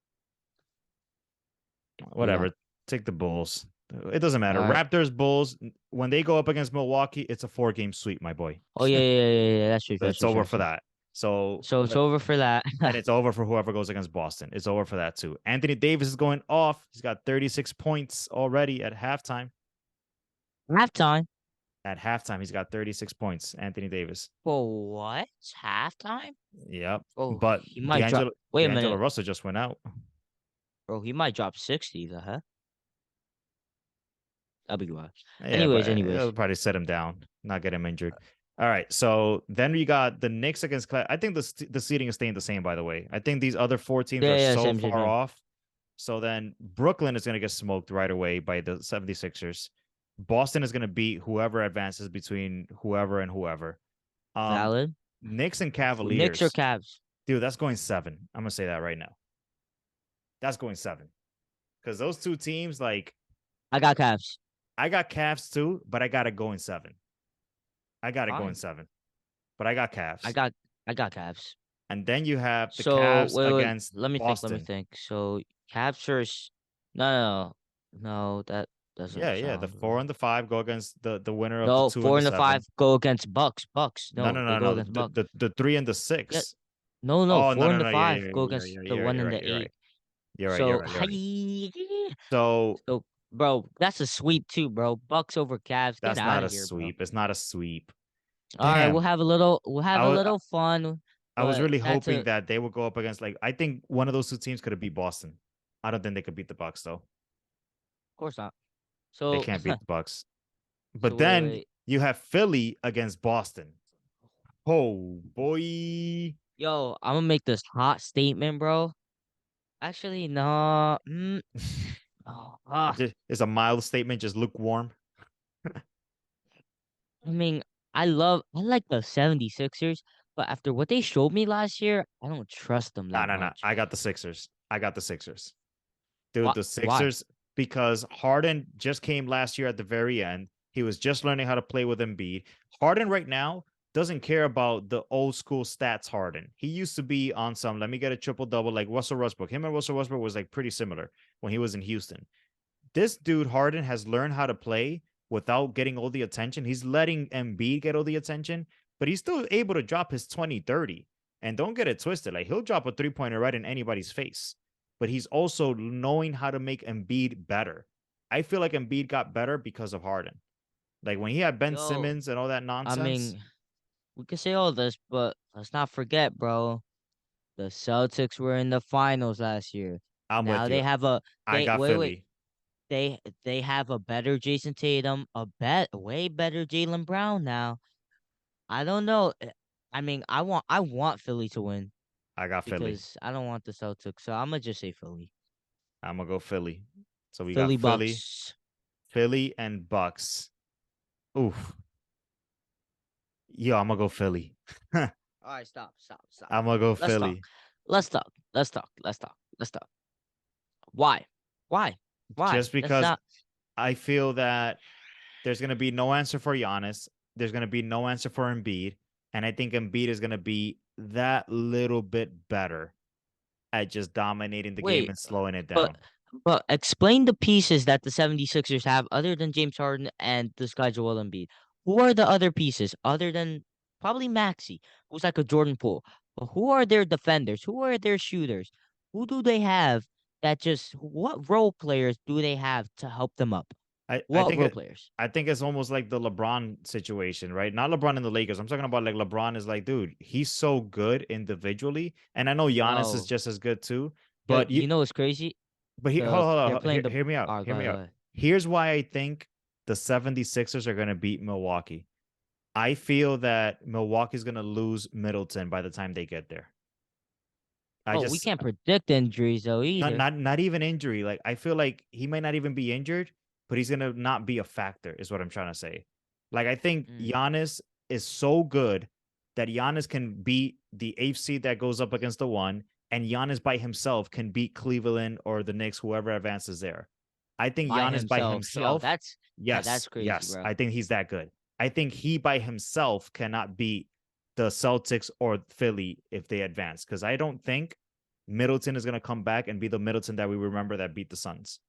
Who you got? Whatever. Take the Bulls. It doesn't matter. All right. Raptors, Bulls, when they go up against Milwaukee, it's a 4-game sweep, my boy. Oh yeah, yeah, yeah, yeah. That's true. So That's it's true. over That's for true. that. So So it's over for that. and it's over for whoever goes against Boston. It's over for that too. Anthony Davis is going off. He's got 36 points already at halftime. Halftime. At halftime, he's got 36 points. Anthony Davis. For what? Halftime? Yep. Oh, But he might drop. Wait a D'Angelo minute, Russell just went out. bro. He might drop 60. The heck? That'll be wild. Yeah, but Anyways, it'll anyways. probably set him down, not get him injured. All right. So then we got the Knicks against I think the seeding is staying the same, by the way. I think these other 4 teams Yeah, are yeah, so same, same, far same. off. So then Brooklyn is going to get smoked right away by the 76ers. Boston is going to beat whoever advances between whoever and whoever. Um, Valid. Knicks and Knicks or Cavaliers. Cavs? Dude, that's going 7. I'm going to say that right now. That's going 7. Because those two teams, like, I got Cavs. I got Cavs too, but I got to go in 7. I got to go in Fine. 7. But I got I Cavs. got I got Cavs. And then you have the So Cavs wait. against Let me think. Let me Boston. think. So Cavs first. No, no, no. That doesn't Yeah. The sound 4 right. and the 5 go against the winner of the No, 2 and four the and the five 7. go against Bucks. Bucks. No, No, no, they no, go no. against Bucks. The 3 and the Yeah. 6. No, no. Oh, no, Four no, and the no. Yeah, five yeah, go yeah, against yeah, the you're right, one you're and right, the you're right. eight. You're right, you're So, right, you're right. hi. So So, bro, that's a sweep too, bro. Bucks over Cavs. Get that's out not of a here, bro. sweep. It's not a sweep. All right, we'll Damn. have a little. We'll have I a was little fun, I was but really that's a. hoping Of that they would go up against like I think one of those two teams could have beat Boston. I don't think they could beat the Bucks though. course not. They So, can't beat the Bucks. so But wait, then wait. you have Philly against Boston. Oh boy. Yo, I'm gonna make this hot statement, bro. Actually, no. Oh, It's a mild statement, just lukewarm. I mean, I like the 76ers, but after what they showed me last year, I don't trust them No, that no, no. much. I got the Sixers. I got the Sixers. Dude, Why? the Why? Sixers, because Harden just came last year at the very end. He was just learning how to play with Embiid. Harden right now doesn't care about the old school stats Harden. He used to be on some, let me get a triple double like Russell Westbrook. Him and Russell Westbrook was like pretty similar when he was in Houston. This dude, Harden, has learned how to play without getting all the attention. He's letting Embiid get all the attention, but he's still able to drop his 20, 30. And don't get it twisted. Like he'll drop a 3-pointer right in anybody's face. But he's also knowing how to make Embiid better. I feel like Embiid got better because of Harden. Like when he had Ben Yo, Simmons and all that I nonsense, mean, we can say all this, but let's not forget, bro. The Celtics were in the finals last year. I'm with Now they you. have a I they got wait. Philly. They have a better Jason Tatum, a way better Jalen Brown now. I don't know. I mean, I want Philly to win I got Philly. because I don't want the Celtics. So I'm gonna just say Philly. I'm gonna go Philly. So we got Philly Philly, Bucks. Philly, and Bucks. Oof. Yo, I'm gonna go Philly. I'm All right, stop. gonna go Let's talk. Philly Let's talk. Why? Why? Why? just That's because not. I feel that there's gonna be no answer for Giannis. There's gonna be no answer for Embiid, and I think Embiid is gonna be that little bit better at just dominating the game Wait, and slowing it but down. explain the pieces that the 76ers have other than James Harden and this guy Joel Embiid. Who are the other pieces other than probably Maxi, who's like a Jordan Poole? But who are their defenders? Who are their shooters? Who do they have that just what role players do they have to help them up? I What think role it players? I think it's almost like the LeBron situation, right? Not LeBron in the Lakers. I'm talking about like LeBron is like, dude, he's so good individually, and I know Giannis is Bro, just as good too. yo, But you know what's crazy? but hold They're on, playing the hear me out, oh, hear me go out. ahead. Here's why I think the 76ers are gonna beat Milwaukee. I feel that Milwaukee's gonna lose Middleton by the time they get there. I Oh, we just can't predict injuries though either. not even injury. Like I feel like he might not even be injured, but he's gonna not be a factor, is what I'm trying to say. Like I think Mm. Giannis is so good that Giannis can beat the AFC that goes up against the one, and Giannis by himself can beat Cleveland or the Knicks, whoever advances there. I think By Giannis by himself. Yo, himself, that's yes, crazy, yes, bro. I think he's that good. I think he by himself cannot beat the Celtics or Philly if they advance, because I don't think Middleton is going to come back and be the Middleton that we remember that beat the Suns.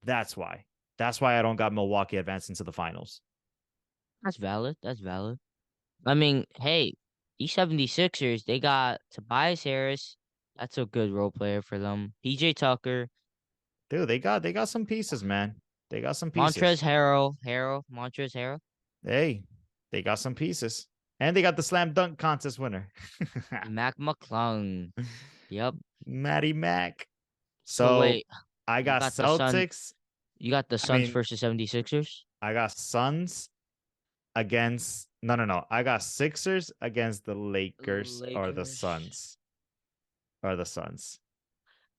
That's why. That's why I don't got Milwaukee advancing to the finals. That's valid. That's valid. I mean, hey, these 76ers, they got Tobias Harris. That's a good role player for them. PJ Tucker, Dude, they got some pieces, man. They got some Montrez pieces. Montrez Harrell, Hey, they got some pieces. And they got the slam dunk contest winner. Mac McClung. Yep. Matty Mac. So So wait, I you got got the Sun, Celtics. you got the I Suns mean, versus 76ers? I got Suns against no. I got Sixers against the Lakers or the Lakers. Suns. Or the Suns.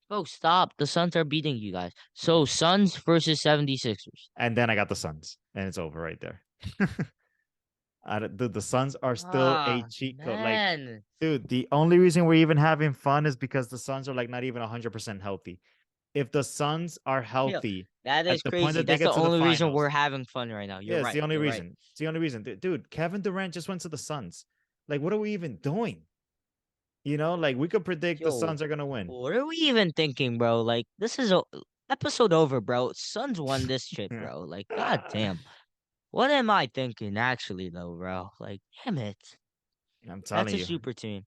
Bro, stop. The Suns are beating you guys. So Suns versus 76ers. And then I got the Suns, and it's over right there. Dude, the Suns are still a Ah, cheat code. Like, man. dude, the only reason we're even having fun is because the Suns are like not even 100% healthy. If the Suns are Yeah, healthy that at is the point crazy. that they That's get the to the only reason we're finals, having fun right now. You're yeah, it's the right. only You're right. reason. It's the only reason. Dude, Kevin Durant just went to the Suns. Like, what are we even doing? Like we could predict the Yo, Suns are gonna win. what are we even thinking, bro? Like, this is a episode over, bro. Suns won this shit, bro. Like, god damn. What am I thinking, actually, though, bro? Like, damn it. I'm That's telling a you. super team.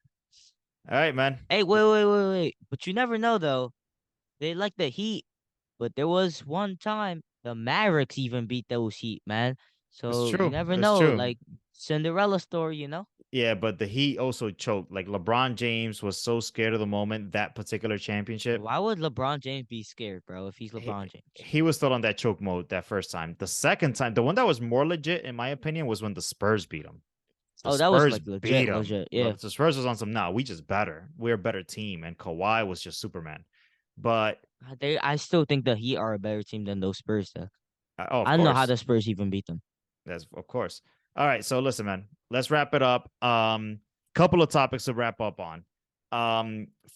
All right, man. Hey, wait. But you never know, though. They like the Heat, but there was one time the Mavericks even beat those Heat, man. It's So you true. never It's know. true. Like, Cinderella story, you know? Yeah, but the Heat also choked. Like LeBron James was so scared of the moment that particular championship. Why would LeBron James be scared, bro, if he's He, LeBron James? he was still on that choke mode that first time. The second time, the one that was more legit, in my opinion, was when the Spurs beat him. The Oh, that was Spurs like beat legit, him. legit. Yeah. The Spurs was on some. Nah, we just better. We're a better team, and Kawhi was just Superman. But I still think the Heat are a better team than those Spurs, though. oh, of I don't know how course, the Spurs even beat them. that's of course. All right, so listen, man. Let's wrap it up. Couple of topics to wrap up on.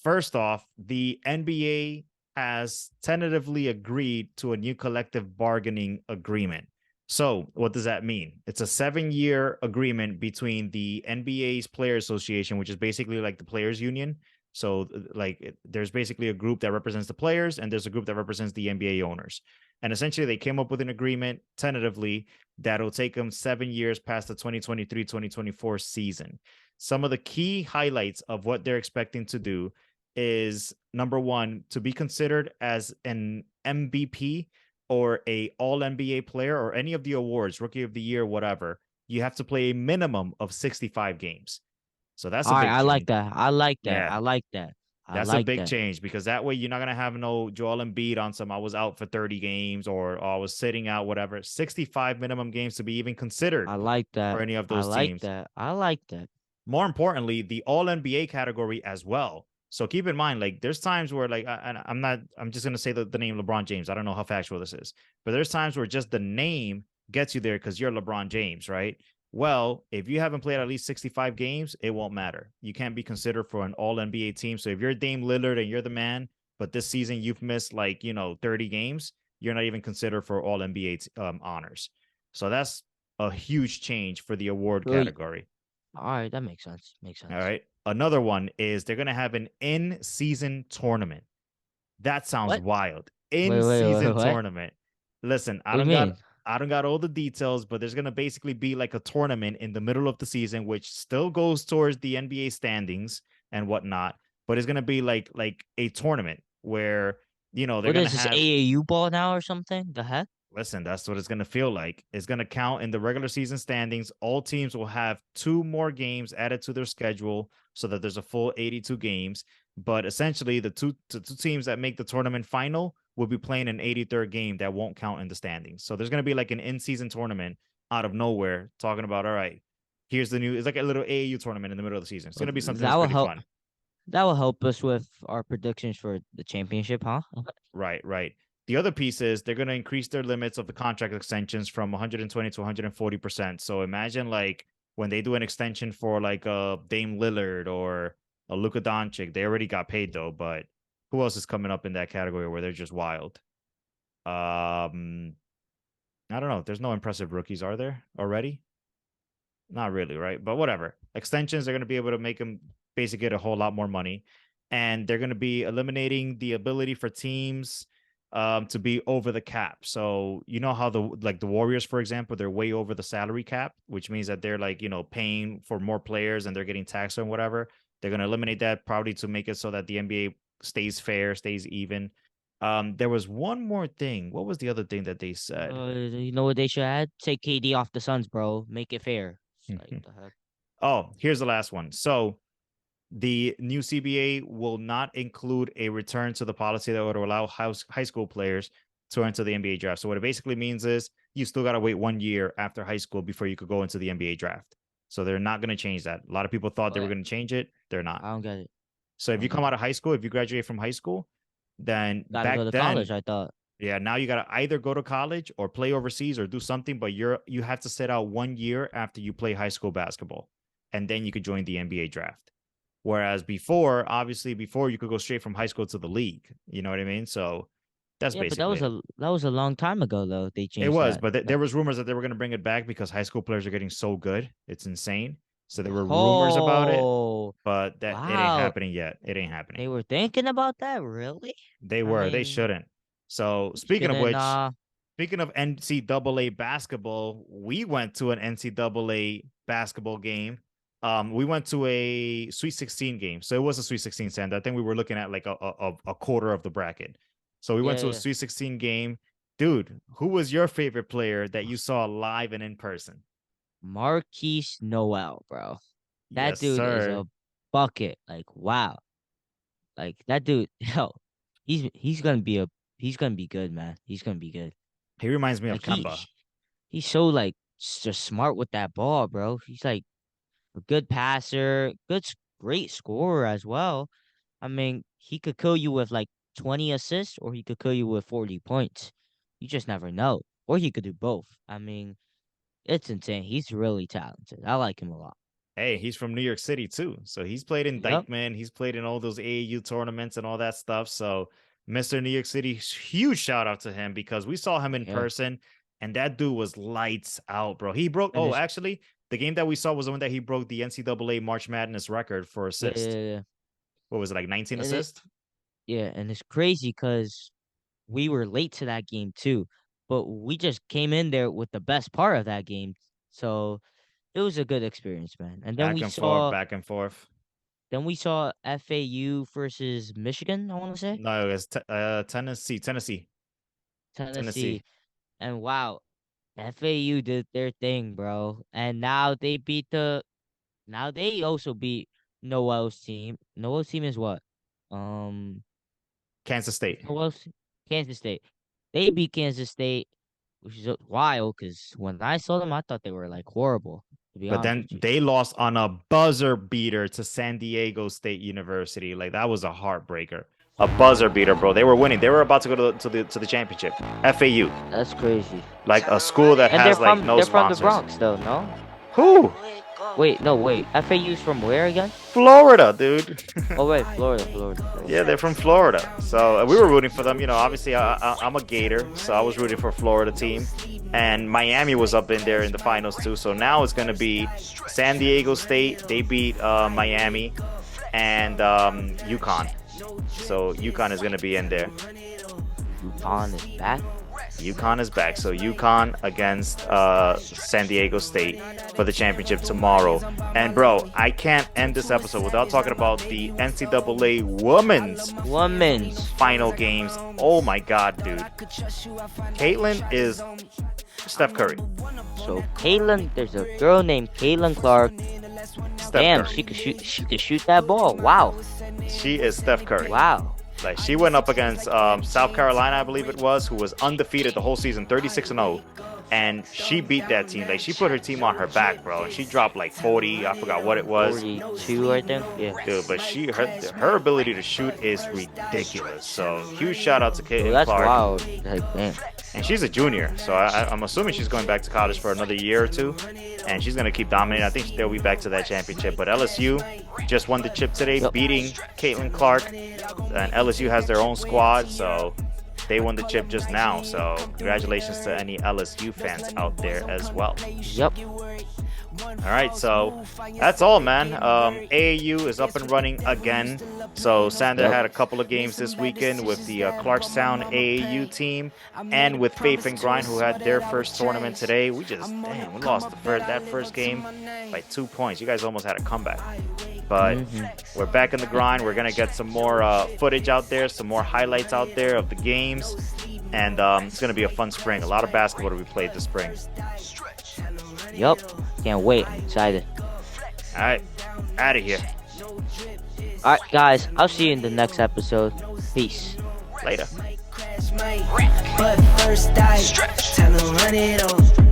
First off, the NBA has tentatively agreed to a new collective bargaining agreement. So, what does that mean? It's a 7-year agreement between the NBA's Player Association, which is basically like the players' union. So, like, there's basically a group that represents the players, and there's a group that represents the NBA owners. And essentially, they came up with an agreement tentatively that'll take them 7 years past the 2023-2024 season. Some of the key highlights of what they're expecting to do is number one, to be considered as an MVP or a all NBA player or any of the awards, rookie of the year, whatever, you have to play a minimum of 65 games. So that's All a right, big I like change. that. I like that. Yeah. I like that. I That's a like big that. change because that way you're not gonna have no Joel Embiid on some I was out for 30 games or I was sitting out, whatever. 65 minimum games to be even considered I like for that. any of I those like teams. that. I like that. More importantly, the All NBA category as well. So keep in mind, like there's times where like I'm not, I'm just gonna say the name LeBron James. I don't know how factual this is, but there's times where just the name gets you there because you're LeBron James, right? Well, if you haven't played at least 65 games, it won't matter. You can't be considered for an All NBA team. So if you're Dame Lillard and you're the man, but this season you've missed like 30 games, you're not even considered for All NBA honors. So that's a huge change for the award Wait. category. All right, that makes sense. Makes All sense. right. Another one is they're going to have an in season tournament. That sounds What? wild. Wait, In wait, wait, season what? tournament. Listen, What do you mean? I don't got all the details, but there's going to basically be like a tournament in the middle of the season which still goes towards the NBA standings and whatnot, but it's going to be like a tournament where they're What going to is this have AAU ball now or something? The heck? Listen, that's what it's going to feel like. It's going to count in the regular season standings. All teams will have two more games added to their schedule so that there's a full 82 games. But essentially, the two teams that make the tournament final will be playing an 83rd game that won't count in the standings. So there's going to be like an in-season tournament out of nowhere talking about, all right, here's the new, it's like a little AAU tournament in the middle of the season. It's going to be something That that's will pretty help. fun. That will help us with our predictions for the championship, huh? Right, right. The other piece is they're going to increase their limits of the contract extensions from 120 to 140%. So imagine like when they do an extension for like a Dame Lillard or a Luka Doncic, they already got paid though, but who else is coming up in that category where they're just wild? I don't know. There's no impressive rookies, are there already? Not really, right? But whatever. Extensions, they're going to be able to make them basically get a whole lot more money. And they're going to be eliminating the ability for teams to be over the cap. So you know how the Warriors, for example, they're way over the salary cap, which means that they're like, paying for more players and they're getting taxed and whatever. They're going to eliminate that probably to make it so that the NBA stays fair, stays even. There was one more thing. What was the other thing that they said? You know what they should add? Take KD off the Suns, bro. Make it fair. It's like the heck. Oh, here's the last one. So the new CBA will not include a return to the policy that would allow high school players to enter the NBA draft. So what it basically means is you still got to wait 1 year after high school before you could go into the NBA draft. So they're not going to change that. A lot of people thought they were What? going to change it. They're not. I don't get it. So I if don't you come get out it. of high school, if you graduate from high school, then Gotta go back to college, then, I thought. yeah, now you got to either go to college or play overseas or do something, but you have to sit out 1 year after you play high school basketball, and then you could join the NBA draft. Whereas before, obviously, before you could go straight from high school to the league. You know what I mean? So that's Yeah, but basically it. that was a long time ago though. They It changed was, that. but there was rumors that they were going to bring it back because high school players are getting so good. It's insane. So there were rumors about it, Oh, but that it ain't wow. happening yet. It ain't happening. They were thinking about that, really? They I were. They mean, shouldn't. So you speaking of shouldn't which, speaking of NCAA basketball, we went to an NCAA basketball game. We went to a Sweet 16 game. So it was a Sweet 16 stand. I think we were looking at like a quarter of the bracket. So we went yeah, to a yeah. Sweet 16 game. Dude, who was your favorite player that you saw live and in person? Marquise Noel, bro. That Yes, dude is a sir. bucket. Like, wow. Like that dude, hell, he's gonna be a he's gonna be good, man. He's gonna be good. He reminds me of Like Kemba. he's so like just smart with that ball, bro. He's like a good passer, great scorer as well. I mean, he could kill you with like 20 assists, or he could kill you with 40 points. You just never know. Or he could do both. I mean, it's insane. He's really talented. I like him a lot. Hey, he's from New York City too. So he's played in Yep. Dykeman. He's played in all those AAU tournaments and all that stuff. So Mr. New York City, huge shout out to him because we saw him in Yeah. person and that dude was lights out, bro. He broke, And oh, it's actually, the game that we saw was the one that he broke the NCAA March Madness record for yeah, yeah, assist. yeah. What was it, like 19 And assists? and it's crazy because we were late to that game too, but we just came in there with the best part of that game. So it was a good experience, man. And Back and forth, back and forth. then we saw FAU versus Michigan, I want to say. No, it was Tennessee, Tennessee. Tennessee. And wow. FAU did their thing, bro, and now they beat the. Now they also beat Noel's team. Noel's team is what? Um, Kansas State. Noel's Kansas State. They beat Kansas State, which is wild because when I saw them, I thought they were like horrible. To be But honest then with you. they lost on a buzzer beater to San Diego State University. Like that was a heartbreaker. A buzzer beater, bro. They were winning. They were about to go to the championship. FAU, That's crazy. like a school that And has like no they're from the sponsors. Bronx though, no? Who? Wait, no, wait. FAU's from where again? Florida, dude. Oh wait, Florida. Yeah, they're from Florida. So we were rooting for them. You know, obviously I'm a Gator, so I was rooting for Florida team. And Miami was up in there in the finals too. So now it's going to be San Diego State. They beat Miami and UConn. So UConn is going to be in there. UConn is back. UConn is back. So UConn against San Diego State for the championship tomorrow. And bro, I can't end this episode without talking about the NCAA women's final games. Oh my God, dude. Caitlin is Steph Curry. So Caitlin, there's a girl named Caitlin Clark. Steph Damn, Curry. she could shoot that ball. Wow. She is Steph Curry. Wow. Like she went up against South Carolina, I believe it was, who was undefeated the whole season, 36-0, and she beat that team. Like she put her team on her back, bro, and she dropped like 40. I forgot what it was. 42, I think. Yeah. Dude, but her ability to shoot is ridiculous. So huge shout out to Well, Caitlin that's Clark. wild. Like, damn. And she's a junior, so I'm assuming she's going back to college for another year or two, and she's going to keep dominating. I think they'll be back to that championship. But LSU just won the chip today, beating Caitlin Clark, and LSU has their own squad, so they won the chip just now. So congratulations to any LSU fans out there as well. Yep. All right, so that's all, man. AAU is up and running again. So Sander had a couple of games this weekend with the Clarkstown AAU team and with Faith and Grind, who had their first tournament today. We lost that first game by 2 points. You guys almost had a comeback. But we're back in the grind. We're going to get some more footage out there, some more highlights out there of the games. And it's going to be a fun spring. A lot of basketball to be played this spring. Yup. Can't wait. I'm excited. All right. Out of here. Alright, guys. I'll see you in the next episode. Peace. Later. But first I tell 'em run it off.